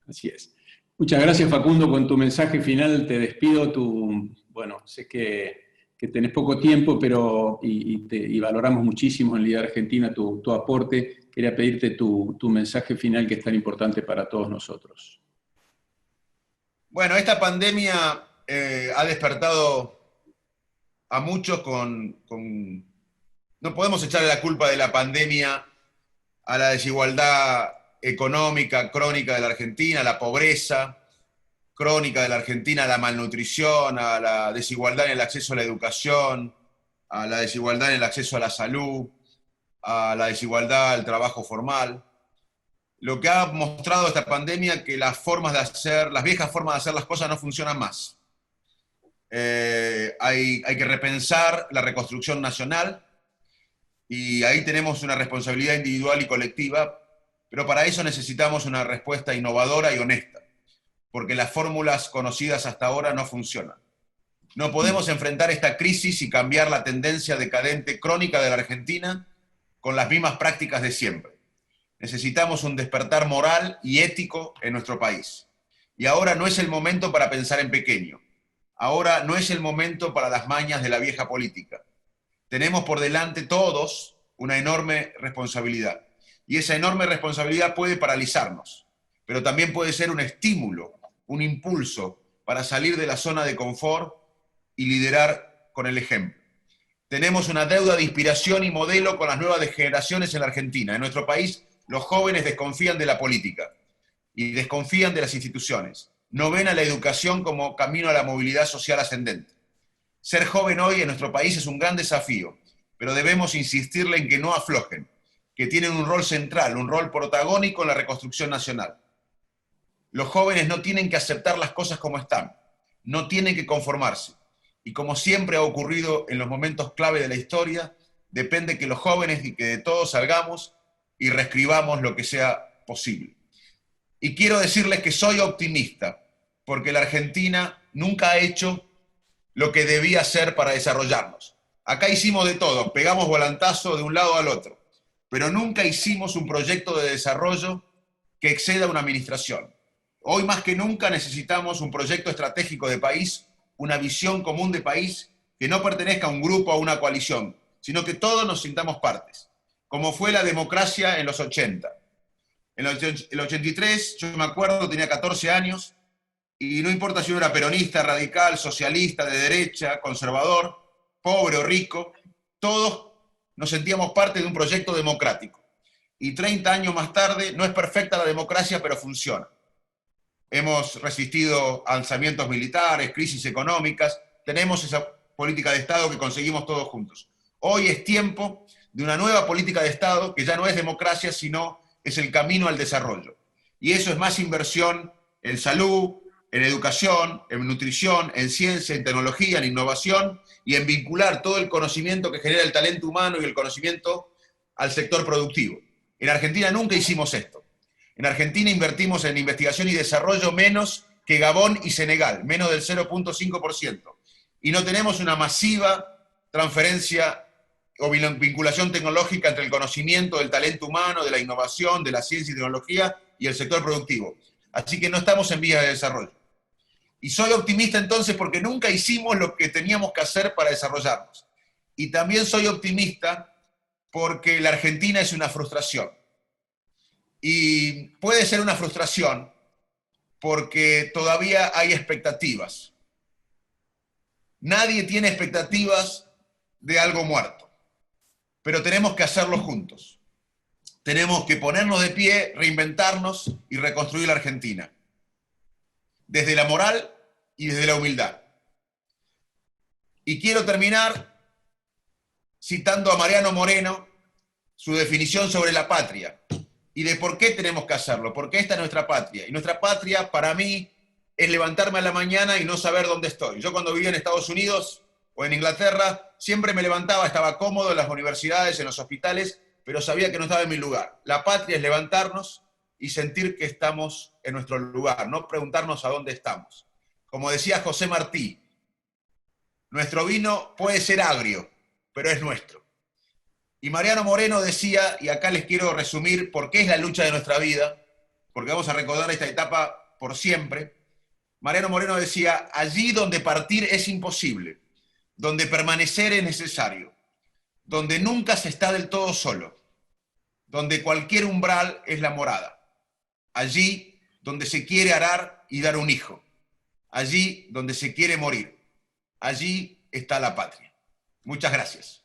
Así es. Muchas gracias, Facundo. Con tu mensaje final te despido. Bueno, sé que tenés poco tiempo, pero y valoramos muchísimo en Líder Argentina tu aporte. Quería pedirte tu mensaje final, que es tan importante para todos nosotros. Bueno, esta pandemia ha despertado a muchos no podemos echarle la culpa de la pandemia a la desigualdad económica crónica de la Argentina, a la pobreza crónica de la Argentina, a la malnutrición, a la desigualdad en el acceso a la educación, a la desigualdad en el acceso a la salud, a la desigualdad, al trabajo formal. Lo que ha mostrado esta pandemia que las viejas formas de hacer las cosas no funcionan más. Hay que repensar la reconstrucción nacional y ahí tenemos una responsabilidad individual y colectiva, pero para eso necesitamos una respuesta innovadora y honesta, porque las fórmulas conocidas hasta ahora no funcionan. No podemos enfrentar esta crisis y cambiar la tendencia decadente crónica de la Argentina con las mismas prácticas de siempre. Necesitamos un despertar moral y ético en nuestro país. Y ahora no es el momento para pensar en pequeño. Ahora no es el momento para las mañas de la vieja política. Tenemos por delante todos una enorme responsabilidad. Y esa enorme responsabilidad puede paralizarnos, pero también puede ser un estímulo, un impulso para salir de la zona de confort y liderar con el ejemplo. Tenemos una deuda de inspiración y modelo con las nuevas generaciones en la Argentina. En nuestro país, los jóvenes desconfían de la política y desconfían de las instituciones. No ven a la educación como camino a la movilidad social ascendente. Ser joven hoy en nuestro país es un gran desafío, pero debemos insistirle en que no aflojen, que tienen un rol central, un rol protagónico en la reconstrucción nacional. Los jóvenes no tienen que aceptar las cosas como están, no tienen que conformarse. Y como siempre ha ocurrido en los momentos clave de la historia, depende que los jóvenes y que de todos salgamos y reescribamos lo que sea posible. Y quiero decirles que soy optimista, porque la Argentina nunca ha hecho lo que debía hacer para desarrollarnos. Acá hicimos de todo, pegamos volantazo de un lado al otro, pero nunca hicimos un proyecto de desarrollo que exceda una administración. Hoy más que nunca necesitamos un proyecto estratégico de país, una visión común de país que no pertenezca a un grupo o a una coalición, sino que todos nos sintamos partes, como fue la democracia en los 80. En el 83, yo me acuerdo, tenía 14 años, y no importa si uno era peronista, radical, socialista, de derecha, conservador, pobre o rico, todos nos sentíamos parte de un proyecto democrático. Y 30 años más tarde, no es perfecta la democracia, pero funciona. Hemos resistido alzamientos militares, crisis económicas, tenemos esa política de Estado que conseguimos todos juntos. Hoy es tiempo de una nueva política de Estado que ya no es democracia, sino es el camino al desarrollo. Y eso es más inversión en salud, en educación, en nutrición, en ciencia, en tecnología, en innovación y en vincular todo el conocimiento que genera el talento humano y el conocimiento al sector productivo. En Argentina nunca hicimos esto. En Argentina invertimos en investigación y desarrollo menos que Gabón y Senegal, menos del 0.5%. Y no tenemos una masiva transferencia o vinculación tecnológica entre el conocimiento del talento humano, de la innovación, de la ciencia y tecnología y el sector productivo. Así que no estamos en vías de desarrollo. Y soy optimista entonces porque nunca hicimos lo que teníamos que hacer para desarrollarnos. Y también soy optimista porque la Argentina es una frustración. Y puede ser una frustración porque todavía hay expectativas. Nadie tiene expectativas de algo muerto, pero tenemos que hacerlo juntos. Tenemos que ponernos de pie, reinventarnos y reconstruir la Argentina. Desde la moral y desde la humildad. Y quiero terminar citando a Mariano Moreno, su definición sobre la patria, y de por qué tenemos que hacerlo, porque esta es nuestra patria. Y nuestra patria, para mí, es levantarme a la mañana y no saber dónde estoy. Yo cuando vivía en Estados Unidos o en Inglaterra, siempre me levantaba, estaba cómodo en las universidades, en los hospitales, pero sabía que no estaba en mi lugar. La patria es levantarnos y sentir que estamos en nuestro lugar, no preguntarnos a dónde estamos. Como decía José Martí, nuestro vino puede ser agrio, pero es nuestro. Y Mariano Moreno decía, y acá les quiero resumir por qué es la lucha de nuestra vida, porque vamos a recordar esta etapa por siempre. Mariano Moreno decía, allí donde partir es imposible, donde permanecer es necesario, donde nunca se está del todo solo, donde cualquier umbral es la morada, allí donde se quiere arar y dar un hijo, allí donde se quiere morir, allí está la patria. Muchas gracias.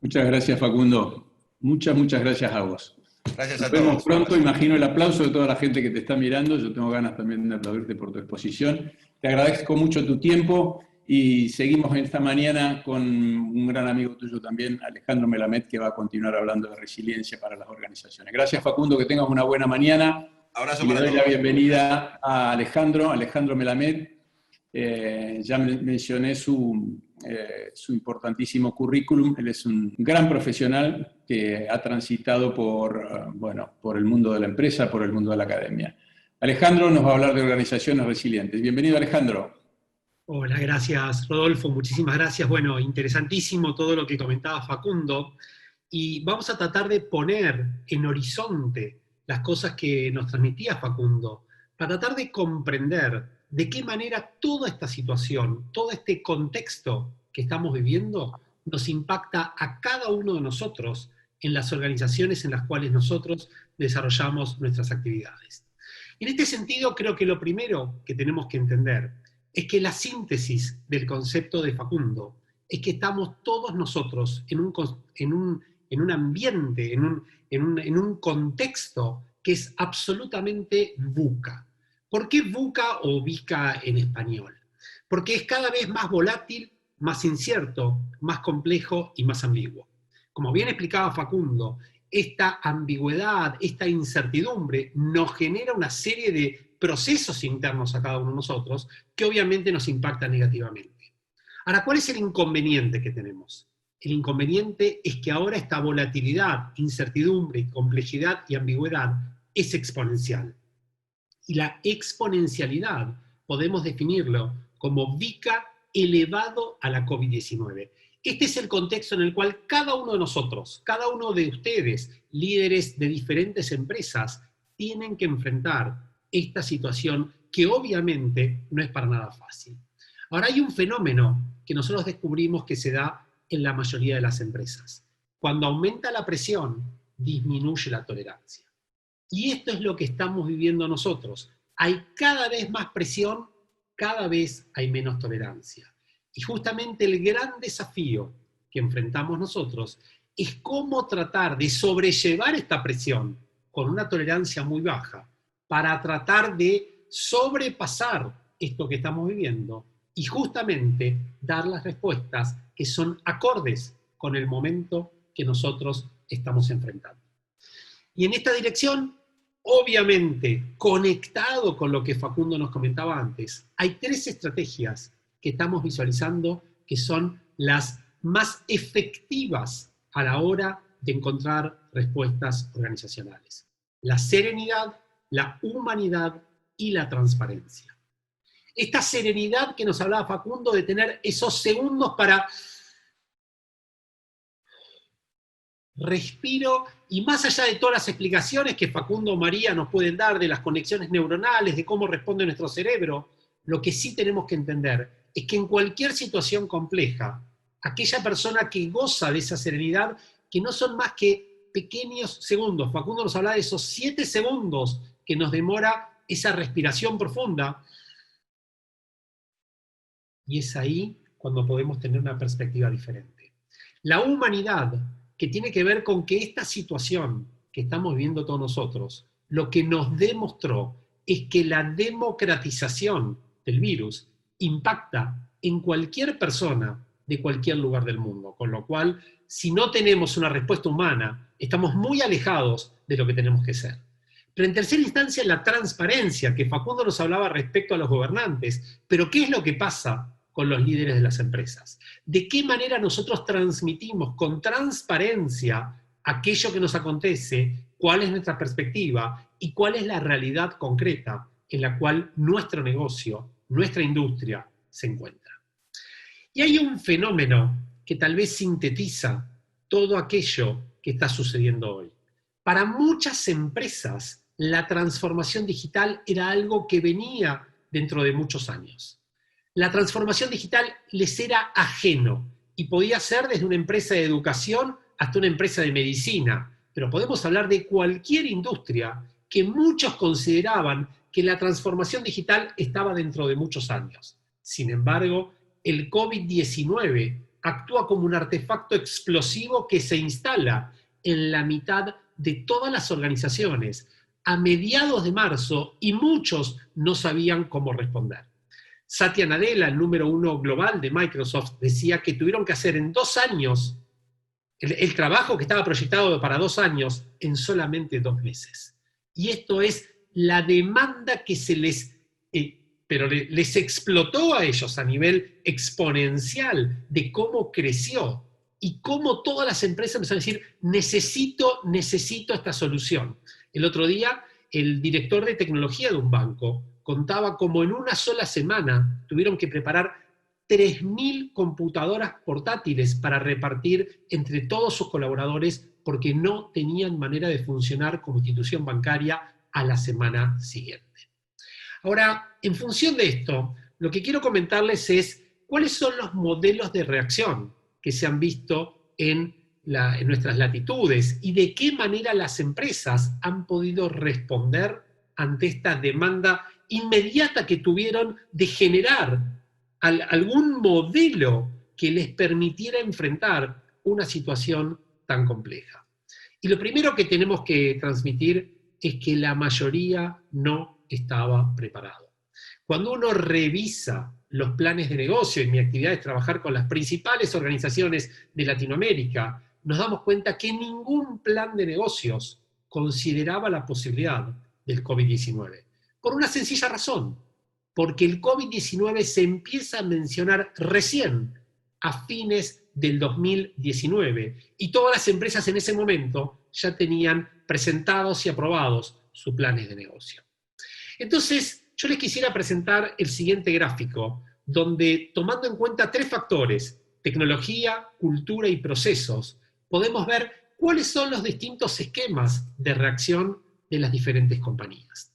Muchas gracias, Facundo. Muchas gracias a vos. Gracias a Nos vemos todos. pronto, imagino el aplauso de toda la gente que te está mirando. Yo tengo ganas también de aplaudirte por tu exposición. Te agradezco mucho tu tiempo y seguimos esta mañana con un gran amigo tuyo también, Alejandro Melamed, que va a continuar hablando de resiliencia para las organizaciones. Gracias, Facundo, que tengas una buena mañana. Abrazo y le para doy todos. la bienvenida a Alejandro Melamed. Ya mencioné su importantísimo currículum. Él es un gran profesional que ha transitado por el mundo de la empresa, por el mundo de la academia. Alejandro nos va a hablar de organizaciones resilientes. Bienvenido, Alejandro. Hola, gracias Rodolfo, muchísimas gracias. Bueno, interesantísimo todo lo que comentaba Facundo, y vamos a tratar de poner en horizonte las cosas que nos transmitía Facundo, para tratar de comprender de qué manera toda esta situación, todo este contexto que estamos viviendo, nos impacta a cada uno de nosotros en las organizaciones en las cuales nosotros desarrollamos nuestras actividades. En este sentido, creo que lo primero que tenemos que entender es que la síntesis del concepto de Facundo es que estamos todos nosotros en un ambiente, en un contexto que es absolutamente VUCA. ¿Por qué VUCA o VICA en español? Porque es cada vez más volátil, más incierto, más complejo y más ambiguo. Como bien explicaba Facundo, esta ambigüedad, esta incertidumbre nos genera una serie de procesos internos a cada uno de nosotros que obviamente nos impactan negativamente. Ahora, ¿cuál es el inconveniente que tenemos? El inconveniente es que ahora esta volatilidad, incertidumbre, complejidad y ambigüedad es exponencial. Y la exponencialidad podemos definirlo como VICA elevado a la COVID-19. Este es el contexto en el cual cada uno de nosotros, cada uno de ustedes, líderes de diferentes empresas, tienen que enfrentar esta situación que obviamente no es para nada fácil. Ahora hay un fenómeno que nosotros descubrimos que se da en la mayoría de las empresas. Cuando aumenta la presión, disminuye la tolerancia. Y esto es lo que estamos viviendo nosotros. Hay cada vez más presión, cada vez hay menos tolerancia. Y justamente el gran desafío que enfrentamos nosotros es cómo tratar de sobrellevar esta presión con una tolerancia muy baja para tratar de sobrepasar esto que estamos viviendo y justamente dar las respuestas que son acordes con el momento que nosotros estamos enfrentando. Y en esta dirección, obviamente, conectado con lo que Facundo nos comentaba antes, hay 3 estrategias que estamos visualizando que son las más efectivas a la hora de encontrar respuestas organizacionales. La serenidad, la humanidad y la transparencia. Esta serenidad que nos hablaba Facundo de tener esos segundos para respiro, y más allá de todas las explicaciones que Facundo o María nos pueden dar de las conexiones neuronales, de cómo responde nuestro cerebro, lo que sí tenemos que entender es que en cualquier situación compleja, aquella persona que goza de esa serenidad, que no son más que pequeños segundos, Facundo nos habla de esos 7 segundos que nos demora esa respiración profunda, y es ahí cuando podemos tener una perspectiva diferente. La humanidad, que tiene que ver con que esta situación que estamos viviendo todos nosotros, lo que nos demostró es que la democratización del virus impacta en cualquier persona de cualquier lugar del mundo, con lo cual, si no tenemos una respuesta humana, estamos muy alejados de lo que tenemos que ser. Pero en tercera instancia, la transparencia, que Facundo nos hablaba respecto a los gobernantes, pero ¿qué es lo que pasa con los líderes de las empresas? ¿De qué manera nosotros transmitimos con transparencia aquello que nos acontece, cuál es nuestra perspectiva y cuál es la realidad concreta en la cual nuestro negocio, nuestra industria se encuentra? Y hay un fenómeno que tal vez sintetiza todo aquello que está sucediendo hoy. Para muchas empresas, la transformación digital era algo que venía dentro de muchos años. La transformación digital les era ajeno y podía ser desde una empresa de educación hasta una empresa de medicina, pero podemos hablar de cualquier industria que muchos consideraban que la transformación digital estaba dentro de muchos años. Sin embargo, el COVID-19 actúa como un artefacto explosivo que se instala en la mitad de todas las organizaciones a mediados de marzo y muchos no sabían cómo responder. Satya Nadella, el número 1 global de Microsoft, decía que tuvieron que hacer en 2 años el trabajo que estaba proyectado para 2 años en solamente 2 meses. Y esto es la demanda que se les explotó a ellos a nivel exponencial de cómo creció y cómo todas las empresas empezaron a decir, necesito esta solución. El otro día, el director de tecnología de un banco contaba cómo en una sola semana tuvieron que preparar 3.000 computadoras portátiles para repartir entre todos sus colaboradores porque no tenían manera de funcionar como institución bancaria a la semana siguiente. Ahora, en función de esto, lo que quiero comentarles es cuáles son los modelos de reacción que se han visto en nuestras latitudes y de qué manera las empresas han podido responder ante esta demanda inmediata que tuvieron de generar algún modelo que les permitiera enfrentar una situación tan compleja. Y lo primero que tenemos que transmitir es que la mayoría no estaba preparado. Cuando uno revisa los planes de negocio, y mi actividad es trabajar con las principales organizaciones de Latinoamérica, nos damos cuenta que ningún plan de negocios consideraba la posibilidad del COVID-19. Por una sencilla razón, porque el COVID-19 se empieza a mencionar recién, a fines del 2019, y todas las empresas en ese momento ya tenían presentados y aprobados sus planes de negocio. Entonces, yo les quisiera presentar el siguiente gráfico, donde tomando en cuenta 3 factores, tecnología, cultura y procesos, podemos ver cuáles son los distintos esquemas de reacción de las diferentes compañías.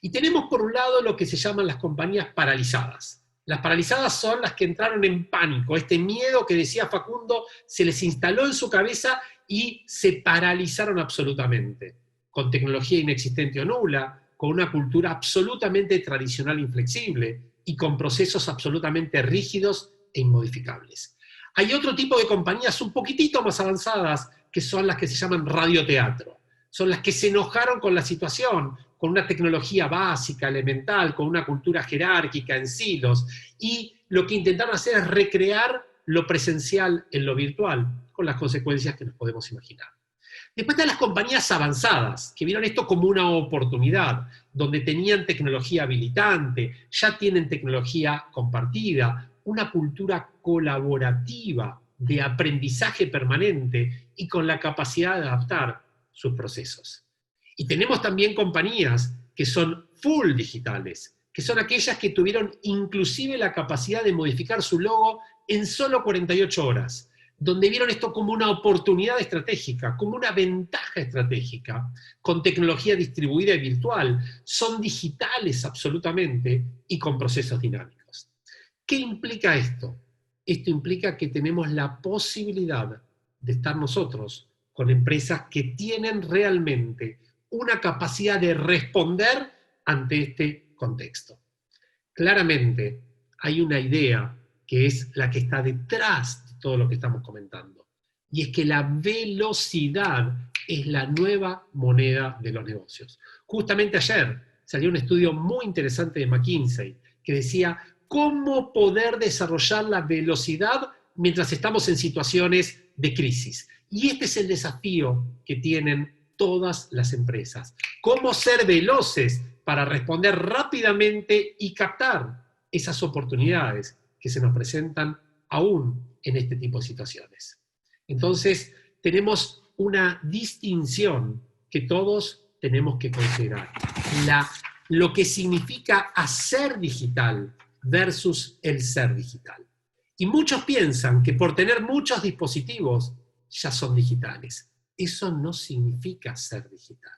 Y tenemos por un lado lo que se llaman las compañías paralizadas. Las paralizadas son las que entraron en pánico, este miedo que decía Facundo se les instaló en su cabeza y se paralizaron absolutamente, con tecnología inexistente o nula, con una cultura absolutamente tradicional e inflexible y con procesos absolutamente rígidos e inmodificables. Hay otro tipo de compañías un poquitito más avanzadas que son las que se llaman radioteatro. Son las que se enojaron con la situación, con una tecnología básica, elemental, con una cultura jerárquica en silos, y lo que intentaron hacer es recrear lo presencial en lo virtual, con las consecuencias que nos podemos imaginar. Después están las compañías avanzadas, que vieron esto como una oportunidad, donde tenían tecnología habilitante, ya tienen tecnología compartida, una cultura colaborativa de aprendizaje permanente y con la capacidad de adaptar sus procesos. Y tenemos también compañías que son full digitales, que son aquellas que tuvieron inclusive la capacidad de modificar su logo en solo 48 horas, donde vieron esto como una oportunidad estratégica, como una ventaja estratégica, con tecnología distribuida y virtual, son digitales absolutamente y con procesos dinámicos. ¿Qué implica esto? Esto implica que tenemos la posibilidad de estar nosotros con empresas que tienen realmente una capacidad de responder ante este contexto. Claramente hay una idea que es la que está detrás de todo lo que estamos comentando, y es que la velocidad es la nueva moneda de los negocios. Justamente ayer salió un estudio muy interesante de McKinsey que decía cómo poder desarrollar la velocidad mientras estamos en situaciones de crisis. Y este es el desafío que tienen todas las empresas. Cómo ser veloces para responder rápidamente y captar esas oportunidades que se nos presentan aún en este tipo de situaciones. Entonces, tenemos una distinción que todos tenemos que considerar. Lo que significa hacer digital versus el ser digital. Y muchos piensan que por tener muchos dispositivos ya son digitales. Eso no significa ser digital.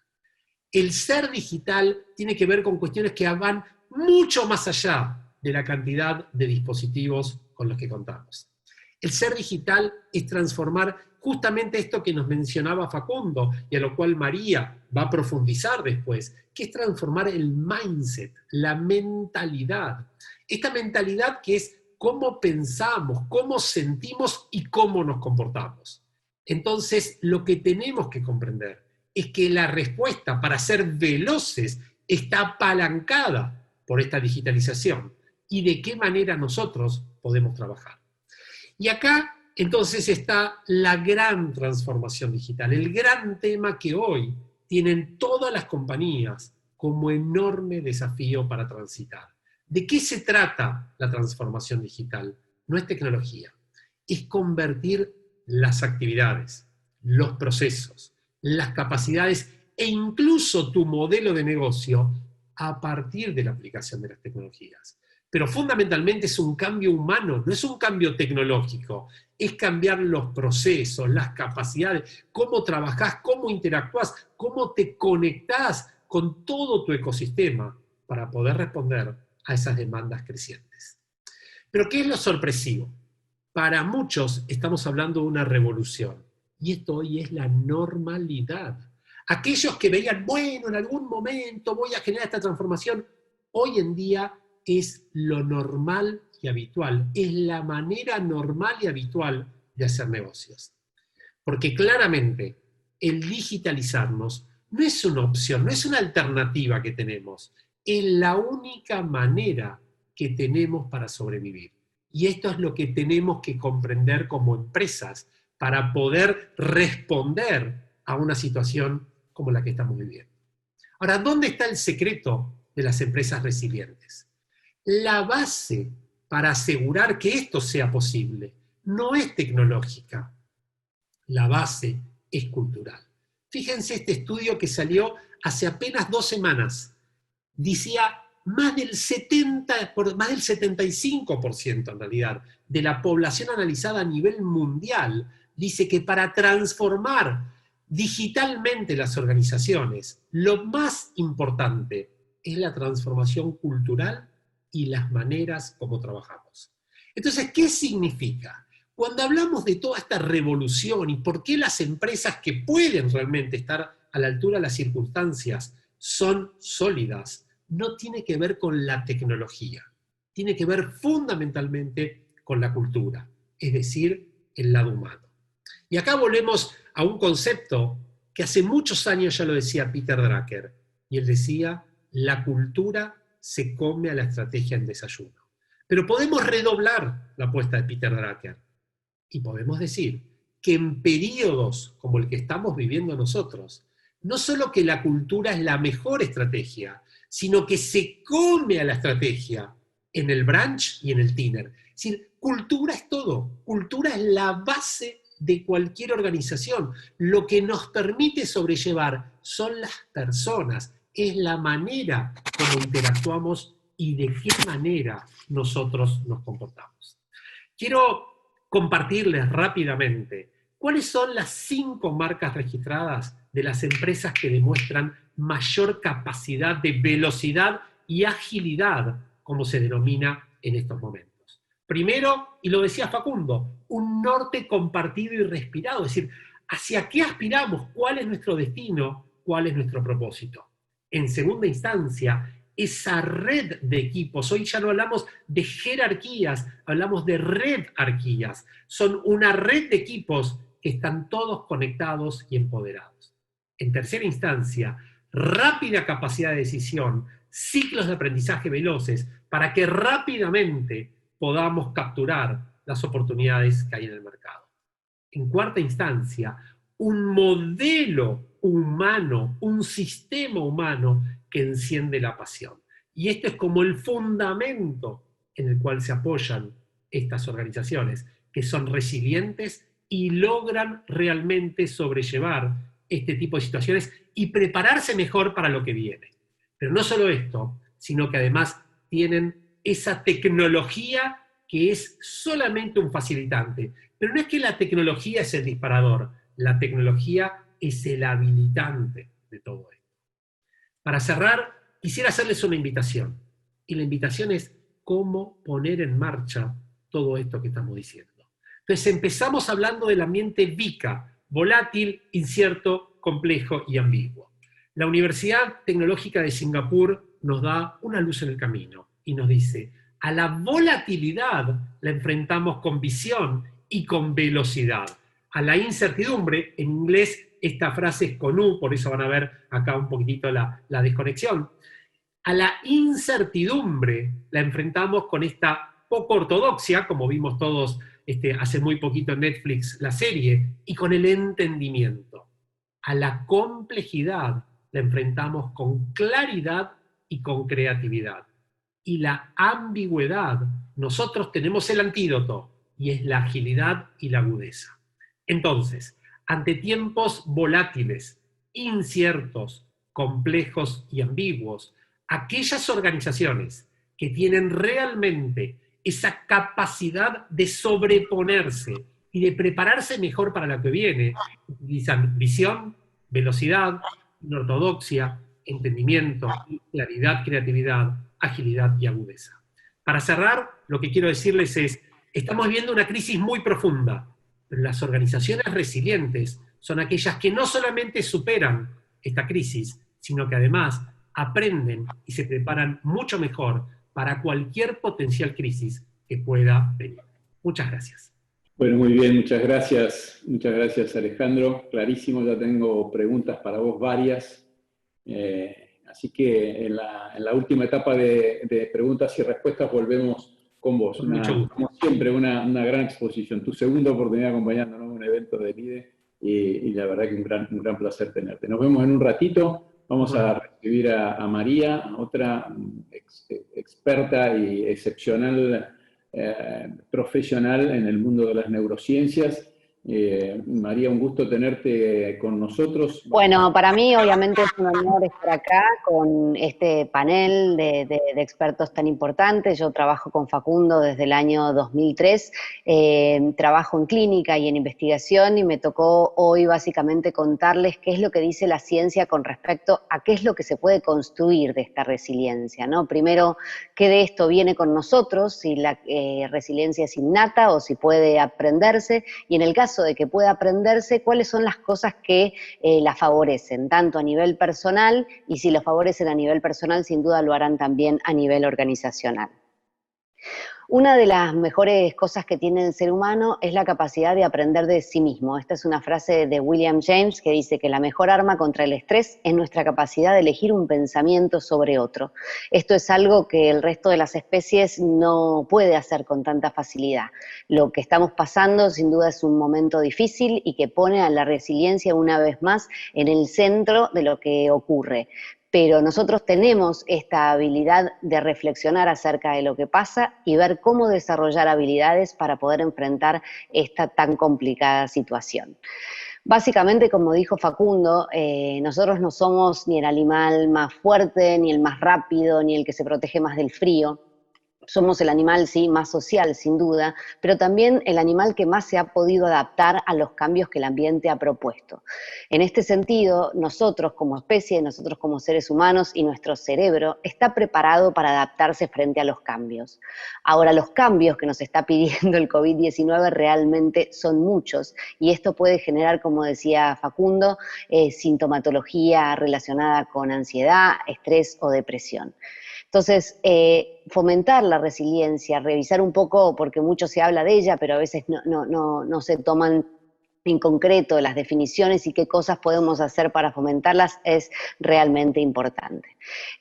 El ser digital tiene que ver con cuestiones que van mucho más allá de la cantidad de dispositivos con los que contamos. El ser digital es transformar justamente esto que nos mencionaba Facundo, y a lo cual María va a profundizar después, que es transformar el mindset, la mentalidad. Esta mentalidad que es cómo pensamos, cómo sentimos y cómo nos comportamos. Entonces, lo que tenemos que comprender es que la respuesta para ser veloces está apalancada por esta digitalización. y de qué manera nosotros podemos trabajar. Y acá entonces está la gran transformación digital, el gran tema que hoy tienen todas las compañías como enorme desafío para transitar. ¿De qué se trata la transformación digital? No es tecnología, es convertir las actividades, los procesos, las capacidades e incluso tu modelo de negocio a partir de la aplicación de las tecnologías. Pero fundamentalmente es un cambio humano, no es un cambio tecnológico, es cambiar los procesos, las capacidades, cómo trabajás, cómo interactúas, cómo te conectás con todo tu ecosistema para poder responder a esas demandas crecientes. Pero ¿qué es lo sorpresivo? Para muchos estamos hablando de una revolución, y esto hoy es la normalidad. Aquellos que veían, bueno, en algún momento voy a generar esta transformación, hoy en día es lo normal y habitual, es la manera normal y habitual de hacer negocios. Porque claramente el digitalizarnos no es una opción, no es una alternativa que tenemos, es la única manera que tenemos para sobrevivir. Y esto es lo que tenemos que comprender como empresas para poder responder a una situación como la que estamos viviendo. Ahora, ¿dónde está el secreto de las empresas resilientes? La base para asegurar que esto sea posible no es tecnológica, la base es cultural. Fíjense este estudio que salió hace apenas 2 semanas. Decía más del 75% en realidad de la población analizada a nivel mundial dice que para transformar digitalmente las organizaciones, lo más importante es la transformación cultural y las maneras como trabajamos. Entonces, ¿qué significa? Cuando hablamos de toda esta revolución y por qué las empresas que pueden realmente estar a la altura de las circunstancias son sólidas, no tiene que ver con la tecnología, tiene que ver fundamentalmente con la cultura, es decir, el lado humano. Y acá volvemos a un concepto que hace muchos años ya lo decía Peter Drucker, y él decía, la cultura se come a la estrategia en desayuno. Pero podemos redoblar la apuesta de Peter Drucker y podemos decir que en periodos como el que estamos viviendo nosotros, no solo que la cultura es la mejor estrategia, sino que se come a la estrategia en el brunch y en el dinner. Es decir, cultura es todo, cultura es la base de cualquier organización. Lo que nos permite sobrellevar son las personas, es la manera como interactuamos y de qué manera nosotros nos comportamos. Quiero compartirles rápidamente cuáles son las 5 marcas registradas de las empresas que demuestran mayor capacidad de velocidad y agilidad, como se denomina en estos momentos. Primero, y lo decía Facundo, un norte compartido y respirado, es decir, ¿hacia qué aspiramos? ¿Cuál es nuestro destino? ¿Cuál es nuestro propósito? En segunda instancia, esa red de equipos, hoy ya no hablamos de jerarquías, hablamos de redarquías, son una red de equipos que están todos conectados y empoderados. En tercera instancia, rápida capacidad de decisión, ciclos de aprendizaje veloces, para que rápidamente podamos capturar las oportunidades que hay en el mercado. En cuarta instancia, un modelo humano, un sistema humano que enciende la pasión. Y esto es como el fundamento en el cual se apoyan estas organizaciones, que son resilientes y logran realmente sobrellevar este tipo de situaciones y prepararse mejor para lo que viene. Pero no solo esto, sino que además tienen esa tecnología que es solamente un facilitante. Pero no es que la tecnología es el disparador, la tecnología es el habilitante de todo esto. Para cerrar, quisiera hacerles una invitación. Y la invitación es cómo poner en marcha todo esto que estamos diciendo. Entonces empezamos hablando del ambiente VICA, volátil, incierto, complejo y ambiguo. La Universidad Tecnológica de Singapur nos da una luz en el camino y nos dice, a la volatilidad la enfrentamos con visión y con velocidad. A la incertidumbre, en inglés esta frase es con U, por eso van a ver acá un poquitito la desconexión. A la incertidumbre la enfrentamos con esta poco ortodoxia, como vimos todos hace muy poquito en Netflix la serie, y con el entendimiento. A la complejidad la enfrentamos con claridad y con creatividad. Y la ambigüedad, nosotros tenemos el antídoto, y es la agilidad y la agudeza. Entonces, ante tiempos volátiles, inciertos, complejos y ambiguos, aquellas organizaciones que tienen realmente esa capacidad de sobreponerse y de prepararse mejor para lo que viene, utilizan visión, velocidad, ortodoxia, entendimiento, claridad, creatividad, agilidad y agudeza. Para cerrar, lo que quiero decirles es, estamos viviendo una crisis muy profunda, pero las organizaciones resilientes son aquellas que no solamente superan esta crisis, sino que además aprenden y se preparan mucho mejor para cualquier potencial crisis que pueda venir. Muchas gracias. Bueno, muy bien, muchas gracias Alejandro, clarísimo, ya tengo preguntas para vos varias, así que en la última etapa de preguntas y respuestas volvemos con vos. Con mucho gusto. Como siempre, una gran exposición, tu segunda oportunidad acompañándonos en un evento de LIDE y la verdad que un gran placer tenerte. Nos vemos en un ratito. Vamos a recibir a María, otra experta y excepcional profesional en el mundo de las neurociencias. María, un gusto tenerte con nosotros. Bueno, para mí obviamente es un honor estar acá con este panel de expertos tan importantes. Yo trabajo con Facundo desde el año 2003, trabajo en clínica y en investigación y me tocó hoy básicamente contarles qué es lo que dice la ciencia con respecto a qué es lo que se puede construir de esta resiliencia, ¿no? Primero, qué de esto viene con nosotros, si la resiliencia es innata o si puede aprenderse, y en el caso de que pueda aprenderse, cuáles son las cosas que la favorecen, tanto a nivel personal, y si lo favorecen a nivel personal, sin duda lo harán también a nivel organizacional. Una de las mejores cosas que tiene el ser humano es la capacidad de aprender de sí mismo. Esta es una frase de William James que dice que la mejor arma contra el estrés es nuestra capacidad de elegir un pensamiento sobre otro. Esto es algo que el resto de las especies no puede hacer con tanta facilidad. Lo que estamos pasando sin duda es un momento difícil y que pone a la resiliencia una vez más en el centro de lo que ocurre. Pero nosotros tenemos esta habilidad de reflexionar acerca de lo que pasa y ver cómo desarrollar habilidades para poder enfrentar esta tan complicada situación. Básicamente, como dijo Facundo, nosotros no somos ni el animal más fuerte, ni el más rápido, ni el que se protege más del frío. Somos el animal, sí, más social, sin duda, pero también el animal que más se ha podido adaptar a los cambios que el ambiente ha propuesto. En este sentido, nosotros como especie, nosotros como seres humanos y nuestro cerebro está preparado para adaptarse frente a los cambios. Ahora, los cambios que nos está pidiendo el COVID-19 realmente son muchos y esto puede generar, como decía Facundo, sintomatología relacionada con ansiedad, estrés o depresión. Entonces, fomentar la resiliencia, revisar un poco, porque mucho se habla de ella, pero a veces no se toman en concreto las definiciones y qué cosas podemos hacer para fomentarlas es realmente importante.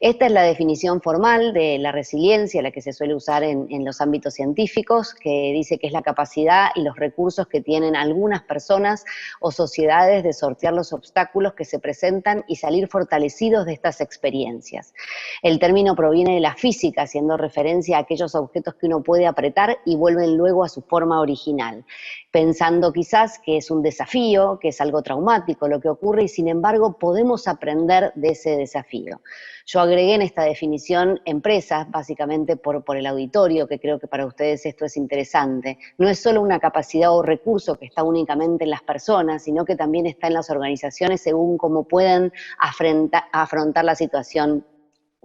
Esta es la definición formal de la resiliencia, la que se suele usar en los ámbitos científicos, que dice que es la capacidad y los recursos que tienen algunas personas o sociedades de sortear los obstáculos que se presentan y salir fortalecidos de estas experiencias. El término proviene de la física, haciendo referencia a aquellos objetos que uno puede apretar y vuelven luego a su forma original, pensando quizás que es un desafío, que es algo traumático lo que ocurre y sin embargo podemos aprender de ese desafío. Yo agregué en esta definición empresas, básicamente por el auditorio, que creo que para ustedes esto es interesante. No es solo una capacidad o recurso que está únicamente en las personas, sino que también está en las organizaciones según cómo pueden afrontar la situación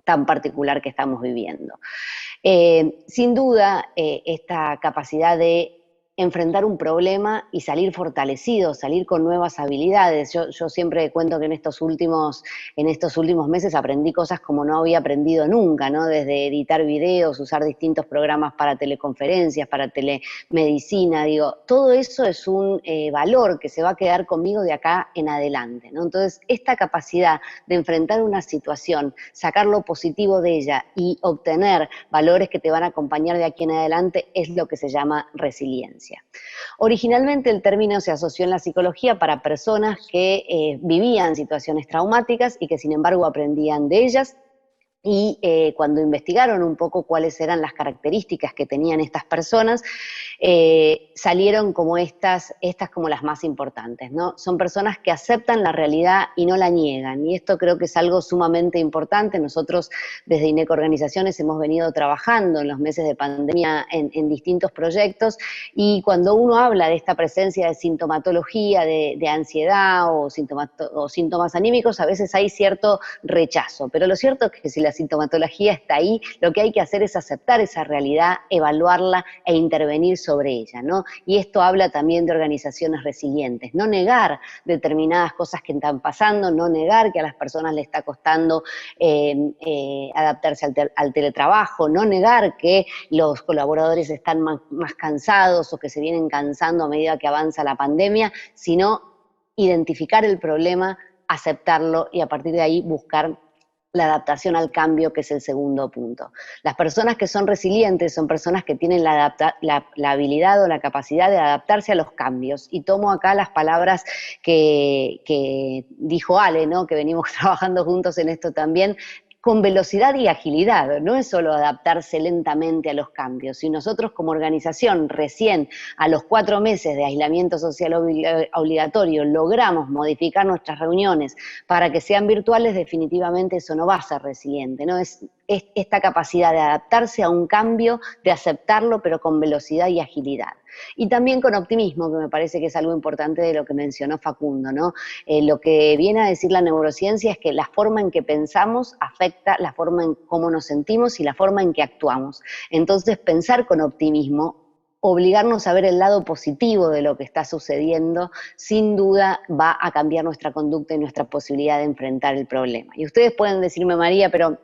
tan particular que estamos viviendo. Sin duda, esta capacidad de enfrentar un problema y salir fortalecido, salir con nuevas habilidades. Yo siempre cuento que en estos últimos meses aprendí cosas como no había aprendido nunca, ¿no? Desde editar videos, usar distintos programas para teleconferencias, para telemedicina, digo, todo eso es un valor que se va a quedar conmigo de acá en adelante, ¿no? Entonces, esta capacidad de enfrentar una situación, sacar lo positivo de ella y obtener valores que te van a acompañar de aquí en adelante es lo que se llama resiliencia. Originalmente el término se asoció en la psicología para personas que vivían situaciones traumáticas y que sin embargo aprendían de ellas. Y cuando investigaron un poco cuáles eran las características que tenían estas personas, salieron como estas como las más importantes, ¿no? Son personas que aceptan la realidad y no la niegan, y esto creo que es algo sumamente importante. Nosotros desde INECO Organizaciones hemos venido trabajando en los meses de pandemia en distintos proyectos, y cuando uno habla de esta presencia de sintomatología, de ansiedad o síntomas anímicos, a veces hay cierto rechazo, pero lo cierto es que si la sintomatología está ahí, lo que hay que hacer es aceptar esa realidad, evaluarla e intervenir sobre ella, ¿no? Y esto habla también de organizaciones resilientes, no negar determinadas cosas que están pasando, no negar que a las personas les está costando adaptarse al teletrabajo, no negar que los colaboradores están más cansados o que se vienen cansando a medida que avanza la pandemia, sino identificar el problema, aceptarlo y a partir de ahí buscar la adaptación al cambio, que es el segundo punto. Las personas que son resilientes son personas que tienen la habilidad o la capacidad de adaptarse a los cambios. Y tomo acá las palabras que dijo Ale, ¿no? Que venimos trabajando juntos en esto también, con velocidad y agilidad. No es solo adaptarse lentamente a los cambios. Si nosotros como organización recién a los 4 meses de aislamiento social obligatorio logramos modificar nuestras reuniones para que sean virtuales, definitivamente eso no va a ser resiliente, ¿no? Es esta capacidad de adaptarse a un cambio, de aceptarlo, pero con velocidad y agilidad. Y también con optimismo, que me parece que es algo importante de lo que mencionó Facundo, ¿no? Lo que viene a decir la neurociencia es que la forma en que pensamos afecta la forma en cómo nos sentimos y la forma en que actuamos. Entonces, pensar con optimismo, obligarnos a ver el lado positivo de lo que está sucediendo, sin duda va a cambiar nuestra conducta y nuestra posibilidad de enfrentar el problema. Y ustedes pueden decirme, María, pero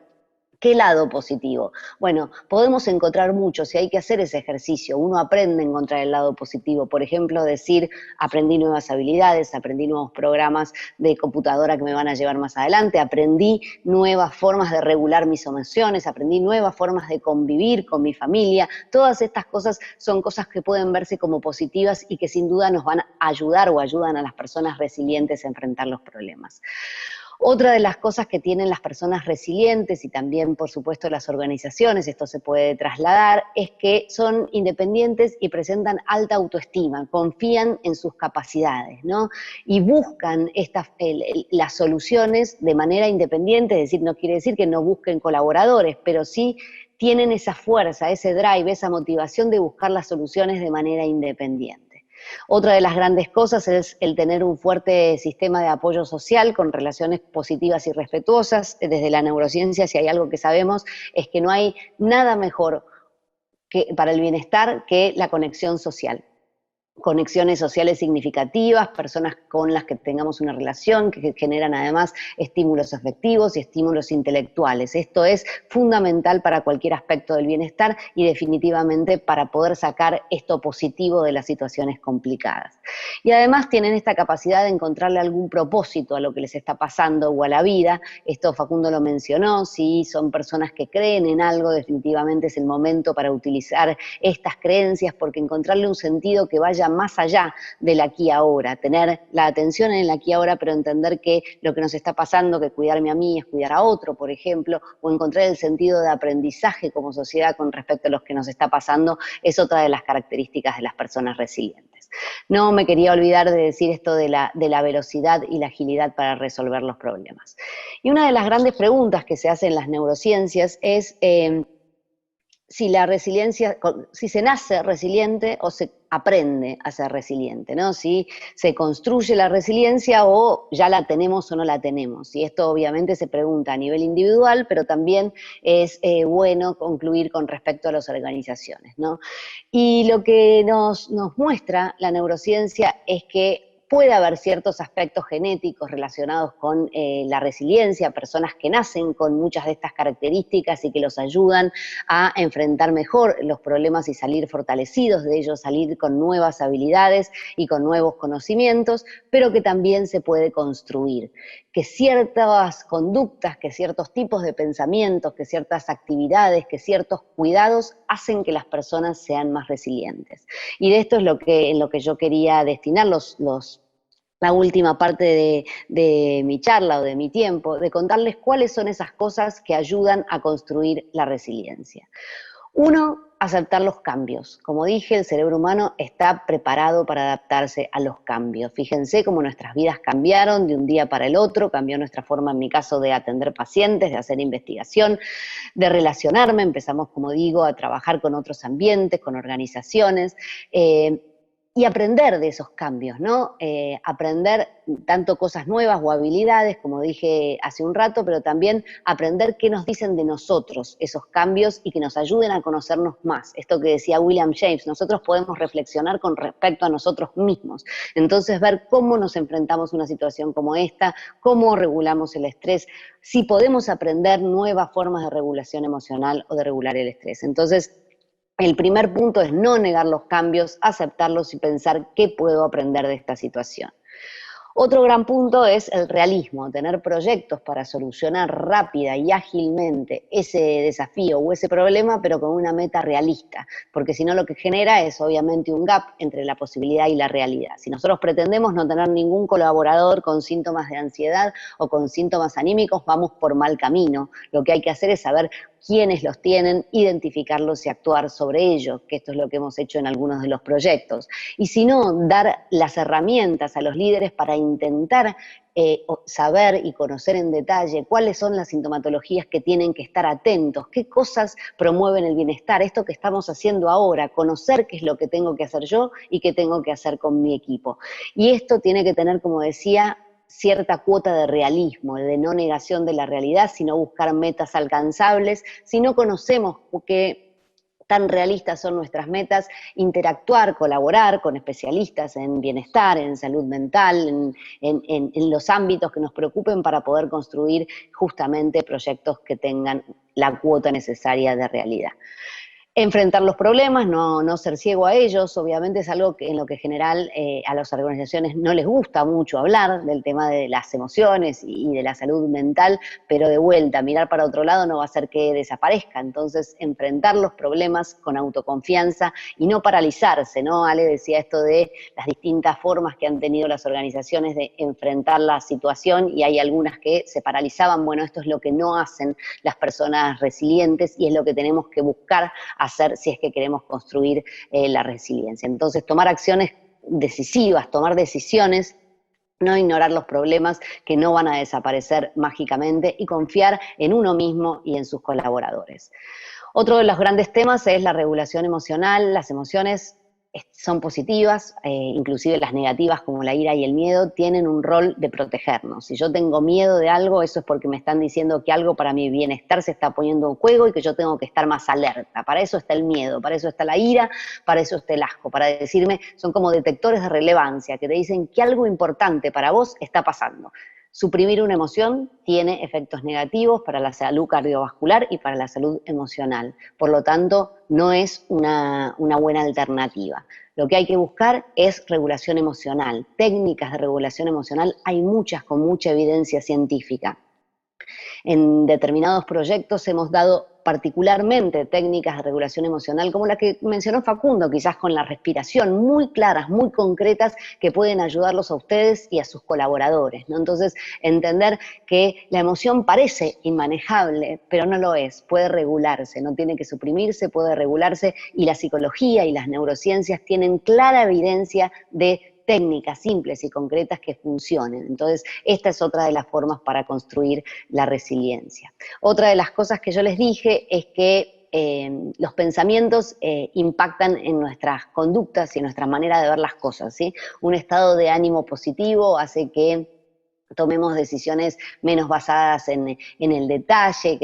¿qué lado positivo? Bueno, podemos encontrar muchos y hay que hacer ese ejercicio. Uno aprende a encontrar el lado positivo. Por ejemplo, decir, aprendí nuevas habilidades, aprendí nuevos programas de computadora que me van a llevar más adelante, aprendí nuevas formas de regular mis emociones, aprendí nuevas formas de convivir con mi familia. Todas estas cosas son cosas que pueden verse como positivas y que sin duda nos van a ayudar o ayudan a las personas resilientes a enfrentar los problemas. Otra de las cosas que tienen las personas resilientes y también, por supuesto, las organizaciones, esto se puede trasladar, es que son independientes y presentan alta autoestima, confían en sus capacidades, ¿no? Y buscan las soluciones de manera independiente, es decir, no quiere decir que no busquen colaboradores, pero sí tienen esa fuerza, ese drive, esa motivación de buscar las soluciones de manera independiente. Otra de las grandes cosas es el tener un fuerte sistema de apoyo social con relaciones positivas y respetuosas. Desde la neurociencia, si hay algo que sabemos, es que no hay nada mejor para el bienestar que la conexión social. Conexiones sociales significativas, personas con las que tengamos una relación, que generan además estímulos afectivos y estímulos intelectuales. Esto es fundamental para cualquier aspecto del bienestar y definitivamente para poder sacar esto positivo de las situaciones complicadas. Y además tienen esta capacidad de encontrarle algún propósito a lo que les está pasando o a la vida. Esto Facundo lo mencionó, si son personas que creen en algo, definitivamente es el momento para utilizar estas creencias, porque encontrarle un sentido que vaya más allá del aquí y ahora, tener la atención en el aquí y ahora, pero entender que lo que nos está pasando, que cuidarme a mí es cuidar a otro, por ejemplo, o encontrar el sentido de aprendizaje como sociedad con respecto a lo que nos está pasando, es otra de las características de las personas resilientes. No me quería olvidar de decir esto de la velocidad y la agilidad para resolver los problemas. Y una de las grandes preguntas que se hacen en las neurociencias es si la resiliencia, si se nace resiliente o se aprende a ser resiliente, ¿no? Si se construye la resiliencia o ya la tenemos o no la tenemos. Y esto obviamente se pregunta a nivel individual, pero también es bueno concluir con respecto a las organizaciones, ¿no? Y lo que nos muestra la neurociencia es que puede haber ciertos aspectos genéticos relacionados con la resiliencia, personas que nacen con muchas de estas características y que los ayudan a enfrentar mejor los problemas y salir fortalecidos de ellos, salir con nuevas habilidades y con nuevos conocimientos, pero que también se puede construir, que ciertas conductas, que ciertos tipos de pensamientos, que ciertas actividades, que ciertos cuidados hacen que las personas sean más resilientes. Y de esto es en lo que yo quería destinar la última parte de mi charla o de mi tiempo, de contarles cuáles son esas cosas que ayudan a construir la resiliencia. Uno, aceptar los cambios. Como dije, el cerebro humano está preparado para adaptarse a los cambios. Fíjense cómo nuestras vidas cambiaron de un día para el otro, cambió nuestra forma, en mi caso, de atender pacientes, de hacer investigación, de relacionarme. Empezamos, como digo, a trabajar con otros ambientes, con organizaciones, y aprender de esos cambios, ¿no? Aprender tanto cosas nuevas o habilidades, como dije hace un rato, pero también aprender qué nos dicen de nosotros esos cambios y que nos ayuden a conocernos más. Esto que decía William James, nosotros podemos reflexionar con respecto a nosotros mismos. Entonces, ver cómo nos enfrentamos a una situación como esta, cómo regulamos el estrés, si podemos aprender nuevas formas de regulación emocional o de regular el estrés. Entonces, el primer punto es no negar los cambios, aceptarlos y pensar qué puedo aprender de esta situación. Otro gran punto es el realismo, tener proyectos para solucionar rápida y ágilmente ese desafío o ese problema, pero con una meta realista, porque si no lo que genera es obviamente un gap entre la posibilidad y la realidad. Si nosotros pretendemos no tener ningún colaborador con síntomas de ansiedad o con síntomas anímicos, vamos por mal camino. Lo que hay que hacer es saber quiénes los tienen, identificarlos y actuar sobre ellos, que esto es lo que hemos hecho en algunos de los proyectos. Y si no, dar las herramientas a los líderes para intentar saber y conocer en detalle cuáles son las sintomatologías que tienen que estar atentos, qué cosas promueven el bienestar, esto que estamos haciendo ahora, conocer qué es lo que tengo que hacer yo y qué tengo que hacer con mi equipo. Y esto tiene que tener, como decía, cierta cuota de realismo, de no negación de la realidad, sino buscar metas alcanzables. Si no conocemos qué tan realistas son nuestras metas, interactuar, colaborar con especialistas en bienestar, en salud mental, en los ámbitos que nos preocupen para poder construir justamente proyectos que tengan la cuota necesaria de realidad. Enfrentar los problemas, no ser ciego a ellos, obviamente es algo en lo que en general a las organizaciones no les gusta mucho hablar, del tema de las emociones y de la salud mental, pero de vuelta, mirar para otro lado no va a hacer que desaparezca. Entonces, enfrentar los problemas con autoconfianza y no paralizarse, ¿no? Ale decía esto de las distintas formas que han tenido las organizaciones de enfrentar la situación y hay algunas que se paralizaban. Bueno, esto es lo que no hacen las personas resilientes y es lo que tenemos que buscar hacer si es que queremos construir la resiliencia. Entonces, tomar acciones decisivas, tomar decisiones, no ignorar los problemas que no van a desaparecer mágicamente y confiar en uno mismo y en sus colaboradores. Otro de los grandes temas es la regulación emocional. Las emociones son positivas, inclusive las negativas como la ira y el miedo tienen un rol de protegernos. Si yo tengo miedo de algo, eso es porque me están diciendo que algo para mi bienestar se está poniendo en juego y que yo tengo que estar más alerta. Para eso está el miedo, para eso está la ira, para eso está el asco, para decirme, son como detectores de relevancia que te dicen que algo importante para vos está pasando. Suprimir una emoción tiene efectos negativos para la salud cardiovascular y para la salud emocional. Por lo tanto, no es una buena alternativa. Lo que hay que buscar es regulación emocional. Técnicas de regulación emocional hay muchas con mucha evidencia científica. En determinados proyectos hemos dado particularmente técnicas de regulación emocional como la que mencionó Facundo, quizás con la respiración, muy claras, muy concretas, que pueden ayudarlos a ustedes y a sus colaboradores, ¿no? Entonces, entender que la emoción parece inmanejable, pero no lo es, puede regularse, no tiene que suprimirse, puede regularse, y la psicología y las neurociencias tienen clara evidencia de técnicas simples y concretas que funcionen. Entonces, esta es otra de las formas para construir la resiliencia. Otra de las cosas que yo les dije es que los pensamientos impactan en nuestras conductas y en nuestra manera de ver las cosas, ¿sí? Un estado de ánimo positivo hace que tomemos decisiones menos basadas en el detalle,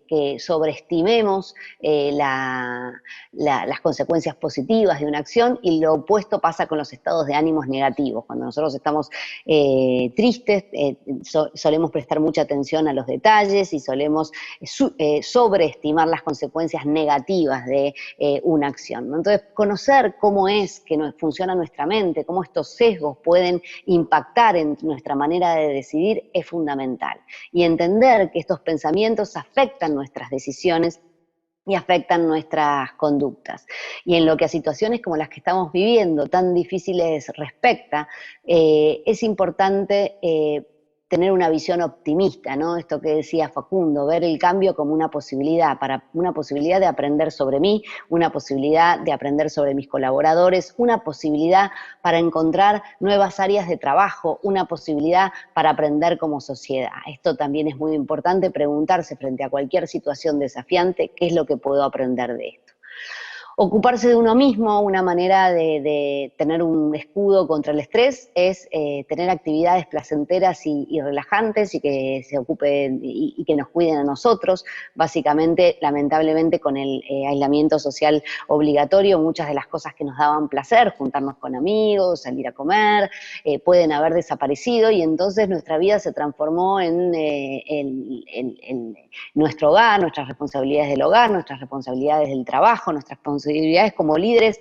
que sobreestimemos las consecuencias positivas de una acción, y lo opuesto pasa con los estados de ánimos negativos. Cuando nosotros estamos tristes, solemos prestar mucha atención a los detalles y solemos sobreestimar las consecuencias negativas de una acción, ¿no? Entonces, conocer cómo es que funciona nuestra mente, cómo estos sesgos pueden impactar en nuestra manera de decidir es fundamental. Y entender que estos pensamientos afectan nuestras decisiones y afectan nuestras conductas. Y en lo que a situaciones como las que estamos viviendo, tan difíciles respecta, es importante tener una visión optimista, ¿no? Esto que decía Facundo, ver el cambio como una posibilidad de aprender sobre mí, una posibilidad de aprender sobre mis colaboradores, una posibilidad para encontrar nuevas áreas de trabajo, una posibilidad para aprender como sociedad. Esto también es muy importante, preguntarse frente a cualquier situación desafiante, ¿qué es lo que puedo aprender de esto? Ocuparse de uno mismo, una manera de tener un escudo contra el estrés, es tener actividades placenteras y relajantes, y que se ocupen y que nos cuiden a nosotros. Básicamente, lamentablemente, con el aislamiento social obligatorio, muchas de las cosas que nos daban placer, juntarnos con amigos, salir a comer, pueden haber desaparecido, y entonces nuestra vida se transformó en nuestro hogar, nuestras responsabilidades del hogar, nuestras responsabilidades del trabajo, nuestras responsabilidades como líderes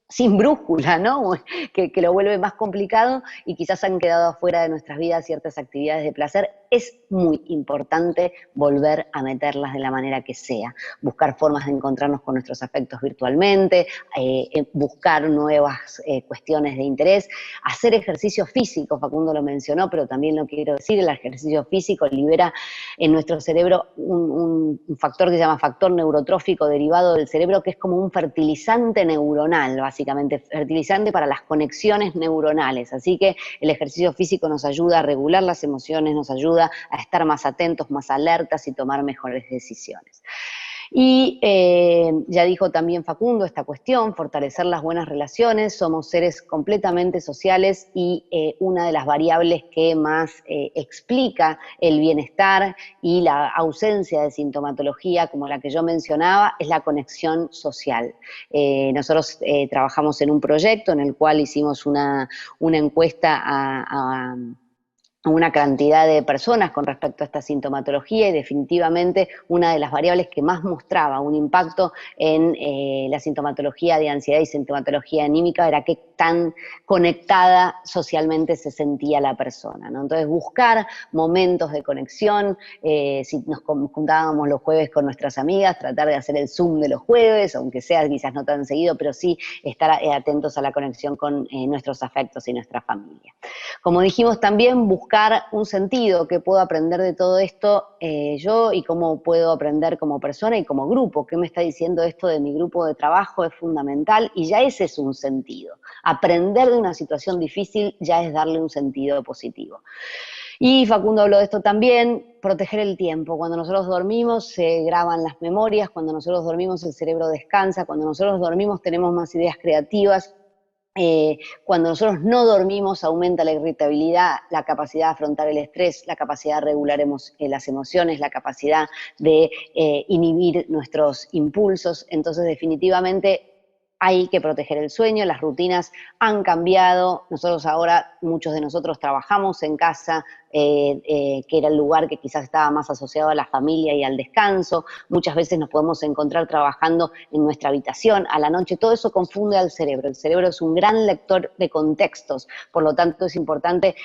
sin brújula, ¿no? Que lo vuelve más complicado, y quizás han quedado afuera de nuestras vidas ciertas actividades de placer. Es muy importante volver a meterlas de la manera que sea, buscar formas de encontrarnos con nuestros afectos virtualmente, buscar nuevas cuestiones de interés, hacer ejercicio físico. Facundo lo mencionó, pero también lo quiero decir, el ejercicio físico libera en nuestro cerebro un factor que se llama factor neurotrófico derivado del cerebro, que es como un fertilizante neuronal, básicamente fertilizante para las conexiones neuronales. Así que el ejercicio físico nos ayuda a regular las emociones, nos ayuda a estar más atentos, más alertas y tomar mejores decisiones. Y ya dijo también Facundo esta cuestión, fortalecer las buenas relaciones. Somos seres completamente sociales, y una de las variables que más explica el bienestar y la ausencia de sintomatología, como la que yo mencionaba, es la conexión social. Nosotros trabajamos en un proyecto en el cual hicimos una encuesta a una cantidad de personas con respecto a esta sintomatología, y definitivamente una de las variables que más mostraba un impacto en la sintomatología de ansiedad y sintomatología anímica era qué tan conectada socialmente se sentía la persona, ¿no? Entonces, buscar momentos de conexión, si nos juntábamos los jueves con nuestras amigas, tratar de hacer el Zoom de los jueves, aunque sea quizás no tan seguido, pero sí estar atentos a la conexión con nuestros afectos y nuestra familia. Como dijimos también, buscar un sentido, que puedo aprender de todo esto yo, y cómo puedo aprender como persona y como grupo. ¿Qué me está diciendo esto de mi grupo de trabajo? Es fundamental, y ya ese es un sentido. Aprender de una situación difícil ya es darle un sentido positivo. Y Facundo habló de esto también, proteger el tiempo. Cuando nosotros dormimos se graban las memorias, cuando nosotros dormimos el cerebro descansa, cuando nosotros dormimos tenemos más ideas creativas. Cuando nosotros no dormimos aumenta la irritabilidad, la capacidad de afrontar el estrés, la capacidad de regular las emociones, la capacidad de inhibir nuestros impulsos. Entonces, definitivamente hay que proteger el sueño. Las rutinas han cambiado. Nosotros ahora, muchos de nosotros trabajamos en casa, que era el lugar que quizás estaba más asociado a la familia y al descanso. Muchas veces nos podemos encontrar trabajando en nuestra habitación a la noche. Todo eso confunde al cerebro. El cerebro es un gran lector de contextos. Por lo tanto, es importante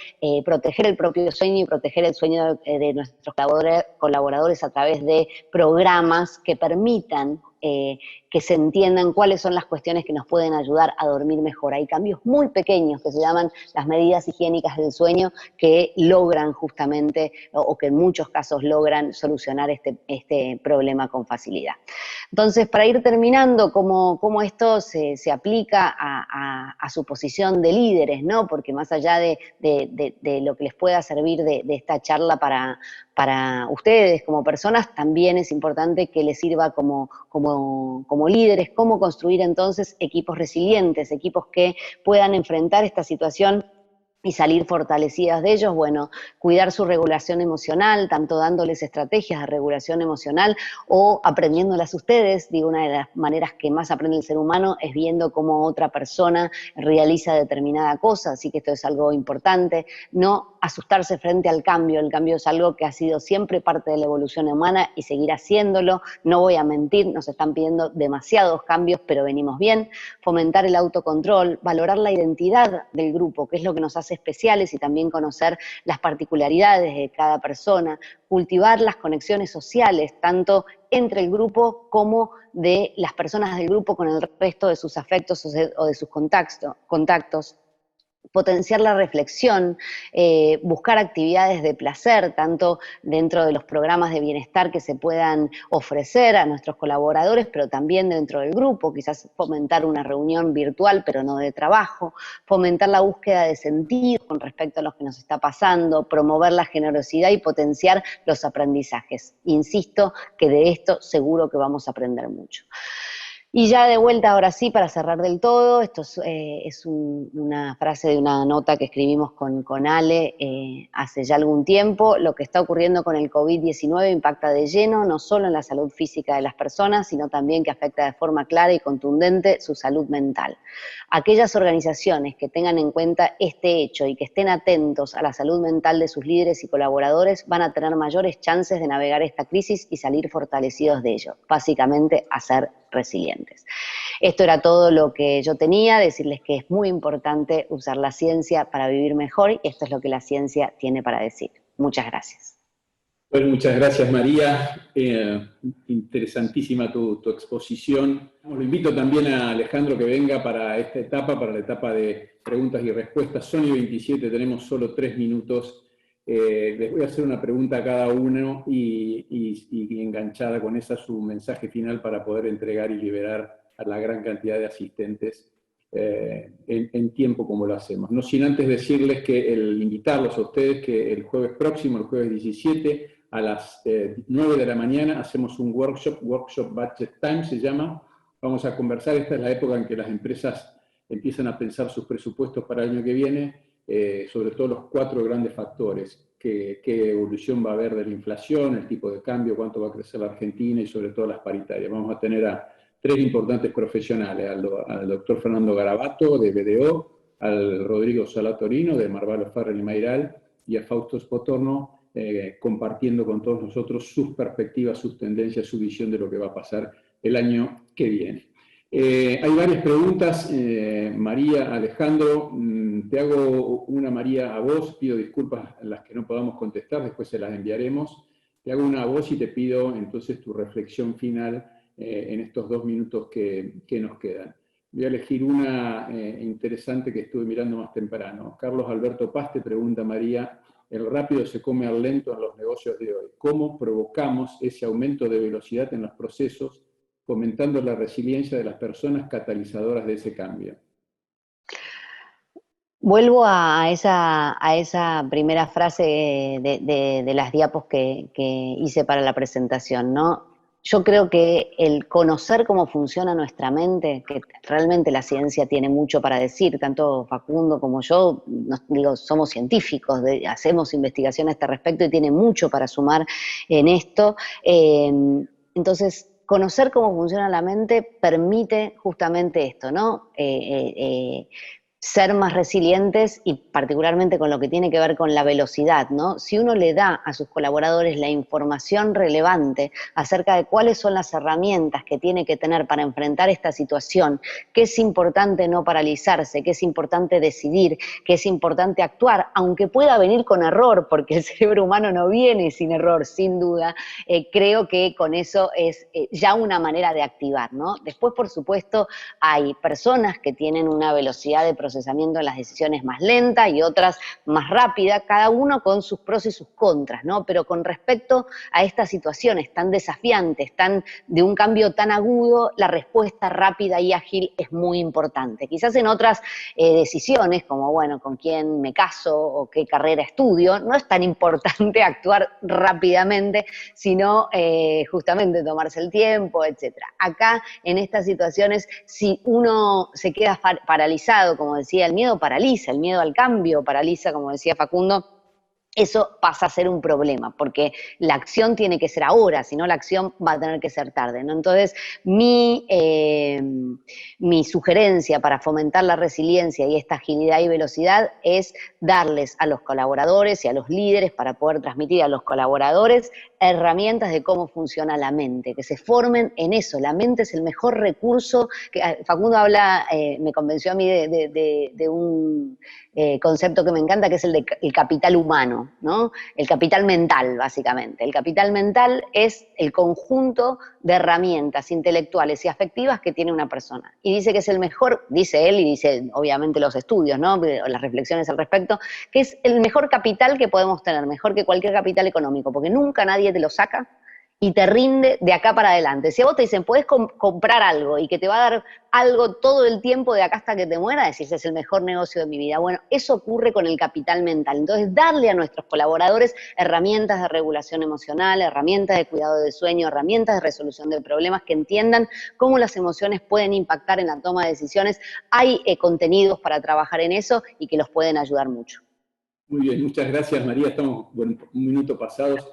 proteger el propio sueño y proteger el sueño de nuestros colaboradores a través de programas que permitan que se entiendan cuáles son las cuestiones que nos pueden ayudar a dormir mejor. Hay cambios muy pequeños que se llaman las medidas higiénicas del sueño, que logran justamente, o que en muchos casos logran solucionar este problema con facilidad. Entonces, para ir terminando, cómo esto se aplica a su posición de líderes, ¿no? Porque más allá de lo que les pueda servir de esta charla para ustedes como personas, también es importante que les sirva como líderes, cómo construir entonces equipos resilientes, equipos que puedan enfrentar esta situación y salir fortalecidas de ellos. Bueno, cuidar su regulación emocional, tanto dándoles estrategias de regulación emocional o aprendiéndolas ustedes. Digo, una de las maneras que más aprende el ser humano es viendo cómo otra persona realiza determinada cosa, así que esto es algo importante. No asustarse frente al cambio. El cambio es algo que ha sido siempre parte de la evolución humana y seguirá haciéndolo. No voy a mentir, nos están pidiendo demasiados cambios, pero venimos bien. Fomentar el autocontrol, valorar la identidad del grupo, que es lo que nos hace especiales, y también conocer las particularidades de cada persona, cultivar las conexiones sociales, tanto entre el grupo como de las personas del grupo con el resto de sus afectos o de sus contactos. Potenciar la reflexión, buscar actividades de placer, tanto dentro de los programas de bienestar que se puedan ofrecer a nuestros colaboradores, pero también dentro del grupo, quizás fomentar una reunión virtual, pero no de trabajo, fomentar la búsqueda de sentido con respecto a lo que nos está pasando, promover la generosidad y potenciar los aprendizajes. Insisto que de esto seguro que vamos a aprender mucho. Y ya de vuelta, ahora sí, para cerrar del todo, esto es una frase de una nota que escribimos con Ale hace ya algún tiempo. Lo que está ocurriendo con el COVID-19 impacta de lleno, no solo en la salud física de las personas, sino también que afecta de forma clara y contundente su salud mental. Aquellas organizaciones que tengan en cuenta este hecho y que estén atentos a la salud mental de sus líderes y colaboradores van a tener mayores chances de navegar esta crisis y salir fortalecidos de ello. Básicamente, a ser resilientes. Esto era todo lo que yo tenía, decirles que es muy importante usar la ciencia para vivir mejor, y esto es lo que la ciencia tiene para decir. Muchas gracias. Pues muchas gracias, María. Interesantísima tu exposición. Lo invito también a Alejandro que venga para esta etapa, para la etapa de preguntas y respuestas. Son y 27, tenemos solo 3 minutos. Les voy a hacer una pregunta a cada uno y enganchada con esa su mensaje final para poder entregar y liberar a la gran cantidad de asistentes en tiempo como lo hacemos. No sin antes decirles que invitarlos a ustedes que el jueves próximo, el jueves 17, a las 9 de la mañana, hacemos un workshop Budget Time se llama. Vamos a conversar, esta es la época en que las empresas empiezan a pensar sus presupuestos para el año que viene, sobre todo los 4 grandes factores, qué evolución va a haber de la inflación, el tipo de cambio, cuánto va a crecer la Argentina y sobre todo las paritarias. Vamos a tener a 3 importantes profesionales, al doctor Fernando Garabato de BDO, al Rodrigo Salatorino de Marvalo Farrell y Mayral, y a Fausto Spotorno, compartiendo con todos nosotros sus perspectivas, sus tendencias, su visión de lo que va a pasar el año que viene. Hay varias preguntas, María, Alejandro, te hago una, María, a vos, pido disculpas a las que no podamos contestar, después se las enviaremos. Te hago una a vos y te pido entonces tu reflexión final en estos 2 minutos que nos quedan. Voy a elegir una interesante que estuve mirando más temprano. Carlos Alberto Paz te pregunta, María, el rápido se come al lento en los negocios de hoy. ¿Cómo provocamos ese aumento de velocidad en los procesos, fomentando la resiliencia de las personas catalizadoras de ese cambio? Vuelvo a esa primera frase de las diapos que hice para la presentación, ¿no? Yo creo que el conocer cómo funciona nuestra mente, que realmente la ciencia tiene mucho para decir, tanto Facundo como yo, somos científicos, hacemos investigación a este respecto y tiene mucho para sumar en esto. Entonces, conocer cómo funciona la mente permite justamente esto, ¿no? Ser más resilientes y particularmente con lo que tiene que ver con la velocidad, ¿no? Si uno le da a sus colaboradores la información relevante acerca de cuáles son las herramientas que tiene que tener para enfrentar esta situación, que es importante no paralizarse, que es importante decidir, que es importante actuar, aunque pueda venir con error, porque el cerebro humano no viene sin error, sin duda, creo que con eso es ya una manera de activar, ¿no? Después, por supuesto, hay personas que tienen una velocidad de proceso procesamiento de las decisiones más lenta y otras más rápida, cada uno con sus pros y sus contras, ¿no? Pero con respecto a estas situaciones tan desafiantes, de un cambio tan agudo, la respuesta rápida y ágil es muy importante. Quizás en otras decisiones, como bueno, con quién me caso o qué carrera estudio, no es tan importante actuar rápidamente, sino justamente tomarse el tiempo, etc. Acá, en estas situaciones, si uno se queda paralizado, como decía, el miedo paraliza, el miedo al cambio paraliza, como decía Facundo, eso pasa a ser un problema, porque la acción tiene que ser ahora, si no la acción va a tener que ser tarde, ¿no? Entonces, mi sugerencia para fomentar la resiliencia y esta agilidad y velocidad es darles a los colaboradores y a los líderes, para poder transmitir a los colaboradores, herramientas de cómo funciona la mente, que se formen en eso. La mente es el mejor recurso. Facundo me convenció a mí de un concepto que me encanta, que es el capital humano, ¿no? El capital mental, básicamente. El capital mental es el conjunto de herramientas intelectuales y afectivas que tiene una persona. Y dice que es el mejor, dice él, y dice obviamente los estudios, ¿no? Las reflexiones al respecto, que es el mejor capital que podemos tener, mejor que cualquier capital económico, porque nunca nadie te lo saca y te rinde de acá para adelante. Si a vos te dicen, podés comprar algo y que te va a dar algo todo el tiempo de acá hasta que te mueras, decís, es el mejor negocio de mi vida. Bueno, eso ocurre con el capital mental. Entonces, darle a nuestros colaboradores herramientas de regulación emocional, herramientas de cuidado del sueño, herramientas de resolución de problemas, que entiendan cómo las emociones pueden impactar en la toma de decisiones. Hay contenidos para trabajar en eso y que los pueden ayudar mucho. Muy bien, muchas gracias, María. Estamos un minuto pasados.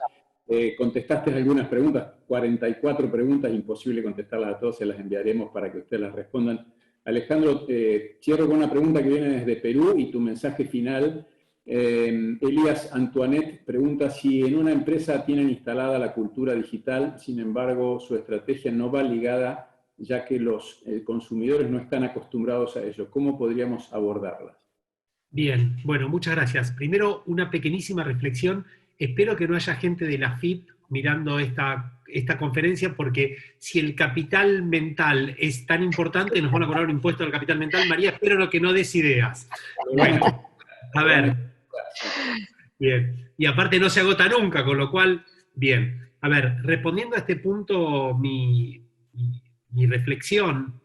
Contestaste algunas preguntas, 44 preguntas, imposible contestarlas a todas, se las enviaremos para que ustedes las respondan. Alejandro, cierro con una pregunta que viene desde Perú y tu mensaje final. Elías Antoinette pregunta si en una empresa tienen instalada la cultura digital, sin embargo su estrategia no va ligada, ya que los consumidores no están acostumbrados a ello. ¿Cómo podríamos abordarla? Bien, bueno, muchas gracias. Primero, una pequeñísima reflexión. Espero que no haya gente de la FIP mirando esta conferencia, porque si el capital mental es tan importante, nos van a cobrar un impuesto al capital mental. María, espero que no des ideas. Bueno, a ver. Bien. Y aparte no se agota nunca, con lo cual, bien. A ver, respondiendo a este punto, mi reflexión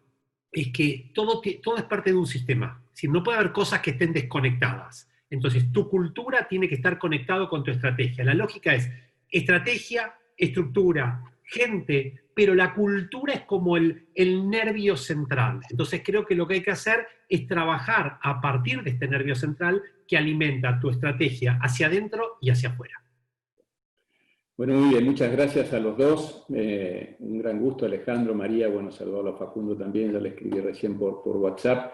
es que todo es parte de un sistema. Es decir, no puede haber cosas que estén desconectadas. Entonces, tu cultura tiene que estar conectado con tu estrategia. La lógica es estrategia, estructura, gente, pero la cultura es como el nervio central. Entonces, creo que lo que hay que hacer es trabajar a partir de este nervio central que alimenta tu estrategia hacia adentro y hacia afuera. Bueno, muy bien, muchas gracias a los dos. Un gran gusto, Alejandro, María, bueno, saludo a Facundo también, ya le escribí recién por WhatsApp.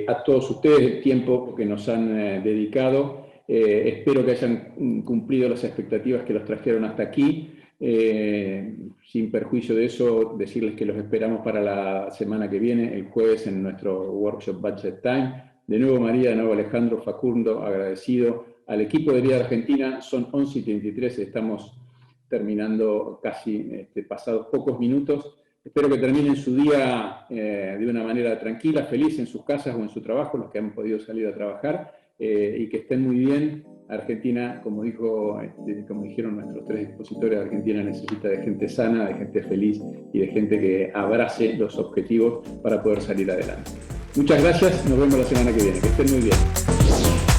A todos ustedes el tiempo que nos han dedicado. Espero que hayan cumplido las expectativas que los trajeron hasta aquí. Sin perjuicio de eso, decirles que los esperamos para la semana que viene, el jueves, en nuestro workshop Budget Time. De nuevo María, de nuevo Alejandro, Facundo, agradecido. Al equipo de Vida Argentina, son 11:33, estamos terminando casi pasados pocos minutos. Espero que terminen su día de una manera tranquila, feliz en sus casas o en su trabajo, los que han podido salir a trabajar, y que estén muy bien. Argentina, como dijeron nuestros tres expositores, Argentina necesita de gente sana, de gente feliz y de gente que abrace los objetivos para poder salir adelante. Muchas gracias, nos vemos la semana que viene. Que estén muy bien.